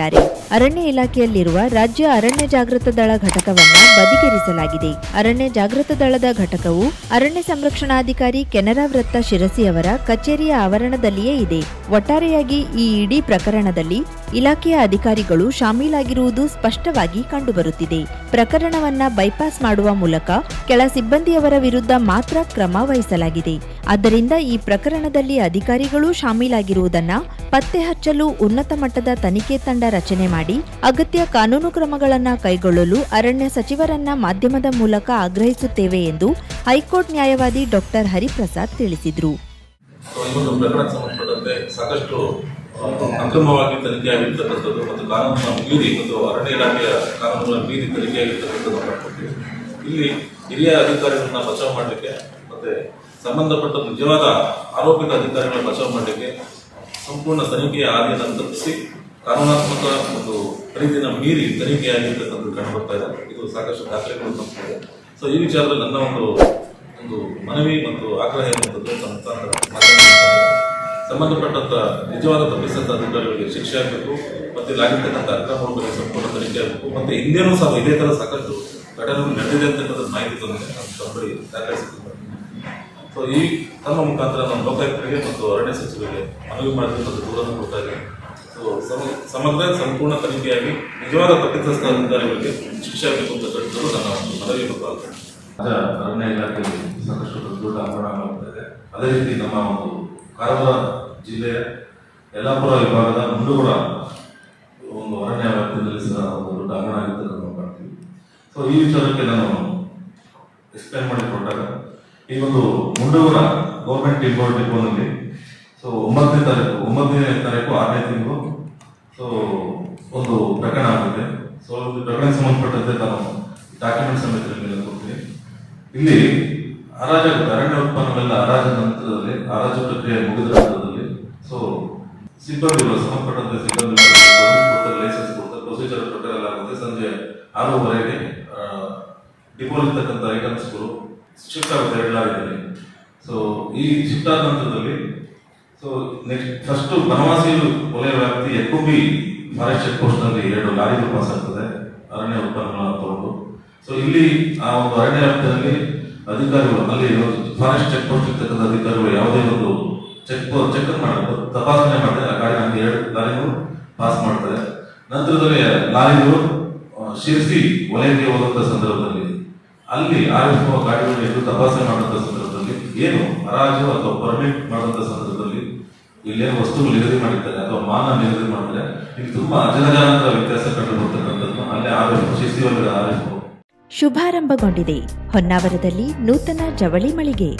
ಅರಣ್ಯ ಇಲಾಖೆಯಲ್ಲಿರುವ ರಾಜ್ಯ ಅರಣ್ಯ ಜಾಗೃತ ದಳ ಘಟಕವನ್ನ ಬದಿಗಿರಿಸಲಾಗಿದೆ. ಅರಣ್ಯ ಜಾಗೃತ ದಳದ ಘಟಕವು ಅರಣ್ಯ ಸಂರಕ್ಷಣಾಧಿಕಾರಿ ಕೆನರಾ ವೃತ್ತ ಶಿರಸಿಯವರ ಕಚೇರಿಯ ಆವರಣದಲ್ಲಿಯೇ ಇದೆ. ಒಟ್ಟಾರೆಯಾಗಿ ಈ ಇಡೀ ಪ್ರಕರಣದಲ್ಲಿ ಇಲಾಖೆಯ ಅಧಿಕಾರಿಗಳು ಶಾಮೀಲಾಗಿರುವುದು ಸ್ಪಷ್ಟವಾಗಿ ಕಂಡುಬರುತ್ತಿದೆ. ಪ್ರಕರಣವನ್ನ ಬೈಪಾಸ್ ಮಾಡುವ ಮೂಲಕ ಕೆಳ ಸಿಬ್ಬಂದಿಯವರ ವಿರುದ್ಧ ಮಾತ್ರ ಕ್ರಮ ವಹಿಸಲಾಗಿದೆ. ಆದ್ದರಿಂದ ಈ ಪ್ರಕರಣದಲ್ಲಿ ಅಧಿಕಾರಿಗಳು ಶಾಮೀಲಾಗಿರುವುದನ್ನ ಪತ್ತೆ ಹಚ್ಚಲು ಉನ್ನತ ಮಟ್ಟದ ತನಿಖೆ ತಂಡ ರಚನೆ ಮಾಡಿ ಅಗತ್ಯ ಕಾನೂನು ಕ್ರಮಗಳನ್ನು ಕೈಗೊಳ್ಳಲು ಅರಣ್ಯ ಸಚಿವರನ್ನ ಮಾಧ್ಯಮದ ಮೂಲಕ ಆಗ್ರಹಿಸುತ್ತೇವೆ ಎಂದು ಹೈಕೋರ್ಟ್ ನ್ಯಾಯವಾದಿ ಡಾಕ್ಟರ್ ಹರಿಪ್ರಸಾದ್ ತಿಳಿಸಿದರು. ಸಾಕಷ್ಟು ಅಕ್ರಮವಾಗಿ ತನಿಖೆಯಾಗಿರ್ತಕ್ಕಂಥದ್ದು ಮತ್ತು ಕಾನೂನನ್ನು ಮೀರಿ ಮತ್ತು ಅರಣ್ಯ ಇಲಾಖೆಯ ಕಾನೂನನ್ನು ಮೀರಿ ತನಿಖೆಯಾಗಿರ್ತಕ್ಕಂಥದ್ದು ಇಲ್ಲಿ ಹಿರಿಯ ಅಧಿಕಾರಿಗಳನ್ನ ಬಚಾವ್ ಮಾಡಲಿಕ್ಕೆ ಮತ್ತೆ ಸಂಬಂಧಪಟ್ಟ ನಿಜವಾದ ಆರೋಪಿತ ಅಧಿಕಾರಿಗಳನ್ನ ಬಚಾವ್ ಮಾಡಲಿಕ್ಕೆ ಸಂಪೂರ್ಣ ತನಿಖೆಯ ಹಾದಿಯನ್ನು ತಪ್ಪಿಸಿ ಕಾನೂನಾತ್ಮಕ ಒಂದು ರೀತಿಯನ್ನು ಮೀರಿ ತನಿಖೆಯಾಗಿರ್ತಕ್ಕಂಥದ್ದು ಕಂಡುಬರ್ತಾ ಇದೆ. ಇದು ಸಾಕಷ್ಟು ದಾಖಲೆಗಳು ತಪ್ಪಿದೆ. ಸೊ ಈ ವಿಚಾರದಲ್ಲಿ ನನ್ನ ಒಂದು ಮನವಿ ಮತ್ತು ಆಗ್ರಹ ಎನ್ನುವಂಥದ್ದು ಸಂಬಂಧಪಟ್ಟಂತ ನಿಜವಾದ ತಪ್ಪಿಸಿದಂಥ ಅಧಿಕಾರಿಗಳಿಗೆ ಶಿಕ್ಷೆ ಆಗಬೇಕು ಮತ್ತು ಇಲ್ಲಿ ಆಗಿರ್ತಕ್ಕಂಥ ಅಕ್ರಮಗಳ ಬಗ್ಗೆ ಸಂಪೂರ್ಣ ತನಿಖೆ ಆಗಬೇಕು. ಮತ್ತೆ ಹಿಂದೇನೂ ಸಹ ಇದೇ ಥರ ಸಾಕಷ್ಟು ಘಟನೆಗಳು ನಡೆದಿದೆ ಅಂತಕ್ಕಂಥ ಮಾಹಿತಿ ತಂದೆ ನಮ್ಮ ಬಳಿ ದಾಖಲಿಸಿದ್ದಾರೆ. ಸೊ ಈ ತಮ್ಮ ಮುಖಾಂತರ ನಮ್ಮ ಲೋಕಾಯುಕ್ತರಿಗೆ ಮತ್ತು ಅರಣ್ಯ ಸಚಿವರಿಗೆ ಮನವಿ ಮಾಡಿದಂಥ ದೂರನ್ನು ಕೊಡ್ತಾ ಇದ್ದಾರೆ. ಸೊ ಸಮಗ್ರ ಸಂಪೂರ್ಣ ತನಿಖೆಯಾಗಿ ನಿಜವಾದ ತಪ್ಪಿತಸ್ಥ ಅಧಿಕಾರಿಗಳಿಗೆ ಶಿಕ್ಷೆ ಆಗಬೇಕು ಅಂತ ಕಟ್ಟಿದ್ರು ನನ್ನ ಮನವಿ ಮತ್ತು ಅರಣ್ಯ ಇಲಾಖೆಯಲ್ಲಿ ಸಾಕಷ್ಟು ದೊಡ್ಡ ಹಗರಣ ಮಾಡ್ತಾ ಇದೆ. ಅದೇ ರೀತಿ ನಮ್ಮ ಒಂದು ಕಾರವಾರ ಜಿಲ್ಲೆಯ ಯಲ್ಲಾಪುರ ವಿಭಾಗದ ಮುಂಡಗೋಡ ಒಂದು ಅರಣ್ಯ ವ್ಯಾಪ್ತಿಯಲ್ಲಿ ಸಹ ಒಂದು ದೊಡ್ಡ ಹಗರಣ ಆಗಿದ್ದರೆ ನಾವು ಕಾಣ್ತೀವಿ. ಸೊ ಈ ವಿಚಾರಕ್ಕೆ ನಾನು ಎಕ್ಸ್ಪ್ಲೈನ್ ಮಾಡಿಕೊಟ್ಟಾಗ ಈ ಒಂದು ಮುಂಡಗೋಡ ಗೌರ್ಮೆಂಟ್ ಇಂಪೋರ್ಟ್ ಡಿಪೋನಲ್ಲಿ ಸೊ 9ನೇ ತಾರೀಕು 6ನೇ ತಿಂಗಳು ಸೊ ಒಂದು ಪ್ರಕರಣ ಆಗಿದೆ. ಸೊ ಒಂದು ಪ್ರಕರಣ ಸಂಬಂಧಪಟ್ಟಂತೆ ನಾನು ಡಾಕ್ಯುಮೆಂಟ್ ಸಮೇತ ಮೇಲೆ ಕೊಡ್ತೀನಿ. ಇಲ್ಲಿ ಅರಣ್ಯ ಉತ್ಪನ್ನಗಳೆಲ್ಲ ಹರಾಜು ನಂತರದಲ್ಲಿ ಹರಾಜು ಪ್ರಕ್ರಿಯೆ ಮುಗಿದ ನಂತರದಲ್ಲಿ ಸೊ ಸಿಬ್ಬಂದಿಗಳು ಸಂಬಂಧಪಟ್ಟಂತೆ ಸಿಬ್ಬಂದಿ ಲೈಸೆನ್ಸ್ ಕೊಡ್ತಾರೆ, ಪ್ರೊಸೀಜರ್ ಪ್ರಕಾರ ಆಗುತ್ತೆ. ಸಂಜೆ 6:30 ಡಿಪೋಲ್ ಇರ್ತಕ್ಕಂಥ ಐಟಮ್ಸ್ಗಳು ಶಿಫ್ಟ್ ಆಗುತ್ತೆ 2 ಲಾರಿಗಳಲ್ಲಿ. ಸೊ ಈ ಶಿಫ್ಟ್ ಆದ ನಂತರದಲ್ಲಿ ನೆಕ್ಸ್ಟ್ ಫಸ್ಟ್ ಬನವಾಸಿ ವಲಯ ವ್ಯಾಪ್ತಿ ಎಕ್ಕುಂಬಿ ಫಾರೆಸ್ಟ್ ಚೆಕ್ ಪೋಸ್ಟ್ ನಲ್ಲಿ 2 ಲಾರಿಗಳು ಪಾಸ್ ಆಗ್ತದೆ ಅರಣ್ಯ ಉತ್ಪನ್ನಗಳನ್ನು ತಗೊಂಡು. ಸೊ ಇಲ್ಲಿ ಆ ಒಂದು ಅರಣ್ಯ ವ್ಯಾಪ್ತಿಯಲ್ಲಿ ಅಧಿಕಾರಿಗಳು, ಅಲ್ಲಿ ಫಾರೆಸ್ಟ್ ಚೆಕ್ ಪೋಸ್ಟ್ ಇರ್ತಕ್ಕಂಥ ಅಧಿಕಾರಿಗಳು ಯಾವುದೇ ಒಂದು ಚೆಕ್ ಮಾಡಬೇಕು, ತಪಾಸಣೆ ಮಾಡಿದ್ರೆ ಆ ಗಾಡಿ ನಮಗೆ 2 ಲಾರಿಗಳು ಪಾಸ್ ಮಾಡ್ತಾರೆ. ನಂತರದಲ್ಲಿ ಲಾರಿಗಳು ಶಿರ್ಸಿ ವಲಯಕ್ಕೆ ಹೋದಂತ ಸಂದರ್ಭದಲ್ಲಿ ಅಲ್ಲಿ ಆರೋಪ ಗಾಡಿಗಳು ಎಂದು ತಪಾಸಣೆ ಮಾಡುವಂತ ಸಂದರ್ಭದಲ್ಲಿ ಏನು ಹರಾಜು ಅಥವಾ ಪರ್ಮಿಟ್ ಮಾಡುವಂತ ಸಂದರ್ಭದಲ್ಲಿ ಇಲ್ಲೇನು ವಸ್ತುಗಳು ನಿಗದಿ ಮಾಡಿದ್ದಾರೆ ಅಥವಾ ಮಾನ ನಿಗದಿ ಮಾಡಿದ್ರೆ ಇಲ್ಲಿ ತುಂಬಾ ಅಜಗಜಾಂತರ ವ್ಯತ್ಯಾಸ ಕಂಡು ಬರ್ತಕ್ಕಂಥದ್ದು ಅಲ್ಲೇ ಆರೋಪ ಶಿರ್ಸಿ ವಲಯದ ಆರೋಪ. ಶುಭಾರಂಭಗೊಂಡಿದೆ ಹೊನ್ನಾವರದಲ್ಲಿ ನೂತನ ಜವಳಿ ಮಳಿಗೆ.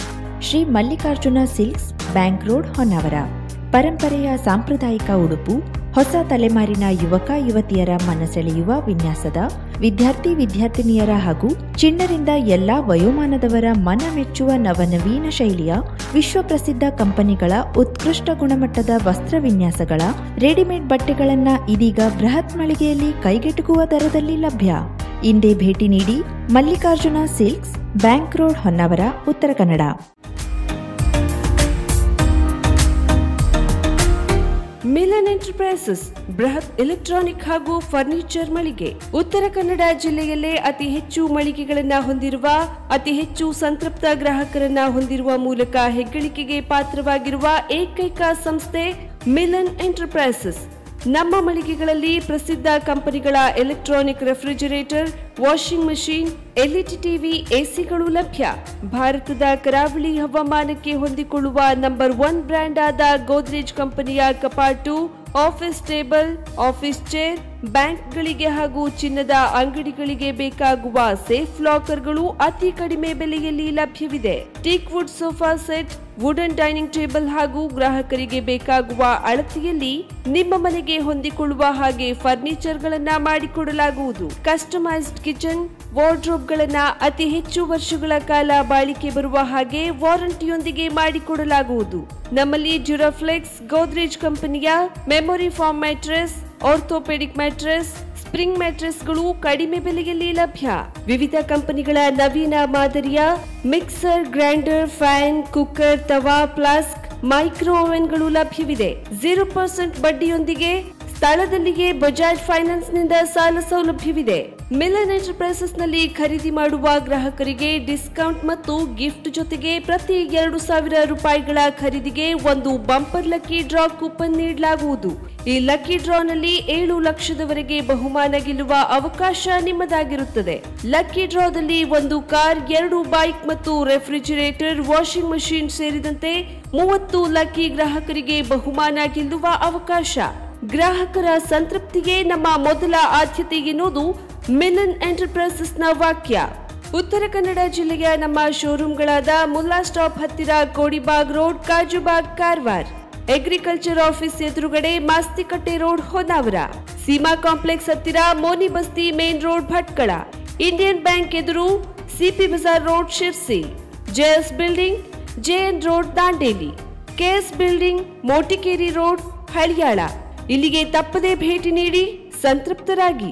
Shri Mallikarjuna silks, bank road, Honnavar. ಪರಂಪರೆಯ ಸಾಂಪ್ರದಾಯಿಕ ಉಡುಪು, ಹೊಸ ತಲೆಮಾರಿನ ಯುವಕ ಯುವತಿಯರ ಮನಸೆಳೆಯುವ ವಿನ್ಯಾಸದ, ವಿದ್ಯಾರ್ಥಿನಿಯರ ಹಾಗೂ ಚಿಣ್ಣರಿಂದ ಎಲ್ಲಾ ವಯೋಮಾನದವರ ಮನ ಮೆಚ್ಚುವ ನವನವೀನ ಶೈಲಿಯ ವಿಶ್ವಪ್ರಸಿದ್ಧ ಕಂಪನಿಗಳ ಉತ್ಕೃಷ್ಟ ಗುಣಮಟ್ಟದ ವಸ್ತ್ರ ವಿನ್ಯಾಸಗಳ ರೆಡಿಮೇಡ್ ಬಟ್ಟೆಗಳನ್ನ ಇದೀಗ ಬೃಹತ್ ಮಳಿಗೆಯಲ್ಲಿ ಕೈಗೆಟುಕುವ ದರದಲ್ಲಿ ಲಭ್ಯ. ಇಂದೇ ಭೇಟಿ ನೀಡಿ Mallikarjuna silks, bank road, Honnavar, Uttara Kannada. Milan enterprises ಬೃಹತ್ ಎಲೆಕ್ಟ್ರಾನಿಕ್ ಹಾಗೂ ಫರ್ನಿಚರ್ ಮಳಿಗೆ. ಉತ್ತರ ಕನ್ನಡ ಜಿಲ್ಲೆಯಲ್ಲೇ ಅತಿ ಹೆಚ್ಚು ಮಳಿಗೆಗಳನ್ನ ಹೊಂದಿರುವ, ಅತಿ ಹೆಚ್ಚು ಸಂತೃಪ್ತ ಗ್ರಾಹಕರನ್ನ ಹೊಂದಿರುವ ಮೂಲಕ ಹೆಗ್ಗಳಿಕೆಗೆ ಪಾತ್ರವಾಗಿರುವ ಏಕೈಕ ಸಂಸ್ಥೆ ಮಿಲನ್ ಎಂಟರ್ಪ್ರೈಸಸ್. ನಮ್ಮ ಮಳಿಗೆಗಳಲ್ಲಿ ಪ್ರಸಿದ್ಧ ಕಂಪನಿಗಳ electronic refrigerator, washing machine, LED TV, ಎಸಿಗಳು ಲಭ್ಯ. ಭಾರತದ ಕರಾವಳಿ ಹವಾಮಾನಕ್ಕೆ ಹೊಂದಿಕೊಳ್ಳುವ ನಂಬರ್ 1 ಬ್ರ್ಯಾಂಡ್ ಆದ ಗೋದ್ರೇಜ್ ಕಂಪನಿಯ ಕಪಾಟು, ಆಫೀಸ್ ಟೇಬಲ್, ಆಫೀಸ್ ಚೇರ್, ಬ್ಯಾಂಕ್ಗಳಿಗೆ ಹಾಗೂ ಚಿನ್ನದ ಅಂಗಡಿಗಳಿಗೆ ಬೇಕಾಗುವ ಸೇಫ್ ಲಾಕರ್ಗಳು ಅತಿ ಕಡಿಮೆ ಬೆಲೆಯಲ್ಲಿ ಲಭ್ಯವಿದೆ. Teak wood sofa set, wooden dining table ಹಾಗೂ ಗ್ರಾಹಕರಿಗೆ ಬೇಕಾಗುವ ಅಳತೆಯಲ್ಲಿ ನಿಮ್ಮ ಮನೆಗೆ ಹೊಂದಿಕೊಳ್ಳುವ ಹಾಗೆ ಫರ್ನಿಚರ್ಗಳನ್ನ ಮಾಡಿಕೊಡಲಾಗುವುದು. ಕಸ್ಟಮೈಸ್ಡ್ ಕಿಚನ್, ವಾರ್ಡ್ರೋಬ್ಗಳನ್ನ ಅತಿ ಹೆಚ್ಚು ವರ್ಷಗಳ ಕಾಲ ಬಾಳಿಕೆ ಬರುವ ಹಾಗೆ ವಾರಂಟಿಯೊಂದಿಗೆ ಮಾಡಿಕೊಡಲಾಗುವುದು. ನಮ್ಮಲ್ಲಿ ಡ್ಯೂರಾಫ್ಲೆಕ್ಸ್, ಗೋದ್ರೇಜ್ ಕಂಪನಿಯ memory foam mattress, orthopaedic mattress, spring ಮ್ಯಾಟ್ರೆಸ್ಗಳು ಕಡಿಮೆ ಬೆಲೆಯಲ್ಲಿ ಲಭ್ಯ. ವಿವಿಧ ಕಂಪನಿಗಳ ನವೀನ ಮಾದರಿಯ ಮಿಕ್ಸರ್, ಗ್ರೈಂಡರ್, ಫ್ಯಾನ್, ಕುಕ್ಕರ್, ತವಾ, ಫ್ಲಾಸ್ಕ್, ಮೈಕ್ರೋ ಓವೆನ್ಗಳು ಲಭ್ಯವಿದೆ. 0% ಬಡ್ಡಿಯೊಂದಿಗೆ ಸ್ಥಳದಲ್ಲಿಯೇ ಬಜಾಜ್ ಫೈನಾನ್ಸ್ ನಿಂದ ಸಾಲ ಸೌಲಭ್ಯವಿದೆ. ಮಿಲನ್ ಎಂಟರ್ಪ್ರೈಸಸ್ ನಲ್ಲಿ ಖರೀದಿ ಮಾಡುವ ಗ್ರಾಹಕರಿಗೆ ಡಿಸ್ಕೌಂಟ್ ಮತ್ತು ಗಿಫ್ಟ್ ಜೊತೆಗೆ ಪ್ರತಿ 2,000 ರೂಪಾಯಿಗಳ ಖರೀದಿಗೆ ಒಂದು ಬಂಪರ್ ಲಕ್ಕಿ ಡ್ರಾ ಕೂಪನ್ ನೀಡಲಾಗುವುದು. ಈ ಲಕ್ಕಿ ಡ್ರಾ ನಲ್ಲಿ 7 ಲಕ್ಷದವರೆಗೆ ಬಹುಮಾನ ಗೆಲ್ಲುವ ಅವಕಾಶ ನಿಮ್ಮದಾಗಿರುತ್ತದೆ. ಲಕ್ಕಿ ಡ್ರಾದಲ್ಲಿ 1 ಕಾರ್, 2 ಬೈಕ್ ಮತ್ತು ರೆಫ್ರಿಜರೇಟರ್, ವಾಷಿಂಗ್ ಮಷೀನ್ ಸೇರಿದಂತೆ 30 ಲಕ್ಕಿ ಗ್ರಾಹಕರಿಗೆ ಬಹುಮಾನ ಗೆಲ್ಲುವ ಅವಕಾಶ. ಗ್ರಾಹಕರ ಸಂತೃಪ್ತಿಗೆ ನಮ್ಮ ಮೊದಲ ಆದ್ಯತೆ ಎನ್ನುವುದು ಮಿಲನ್ ಎಂಟರ್ಪ್ರೈಸಸ್ನ ವಾಕ್ಯ. ಉತ್ತರ ಕನ್ನಡ ಜಿಲ್ಲೆಯ ನಮ್ಮ ಶೋರೂಮ್ಗಳಾದ ಮುಲ್ಲಾ ಸ್ಟಾಪ್ ಹತ್ತಿರ Kodibag road, Kajubag, Karwar. Agriculture office ಎದುರುಗಡೆ ಮಾಸ್ತಿಕಟ್ಟೆ ರೋಡ್, ಹೊನ್ನಾವರ. ಸೀಮಾ ಕಾಂಪ್ಲೆಕ್ಸ್ ಹತ್ತಿರ Moni Basti main road, Bhatkal. Indian Bank ಎದುರು CP Bazar road, Sirsi. JS building, JN road, Dandeli. KS building, Motikeri road, Haliyal. ಇಲ್ಲಿಗೆ ತಪ್ಪದೇ ಭೇಟಿ ನೀಡಿ ಸಂತೃಪ್ತರಾಗಿ.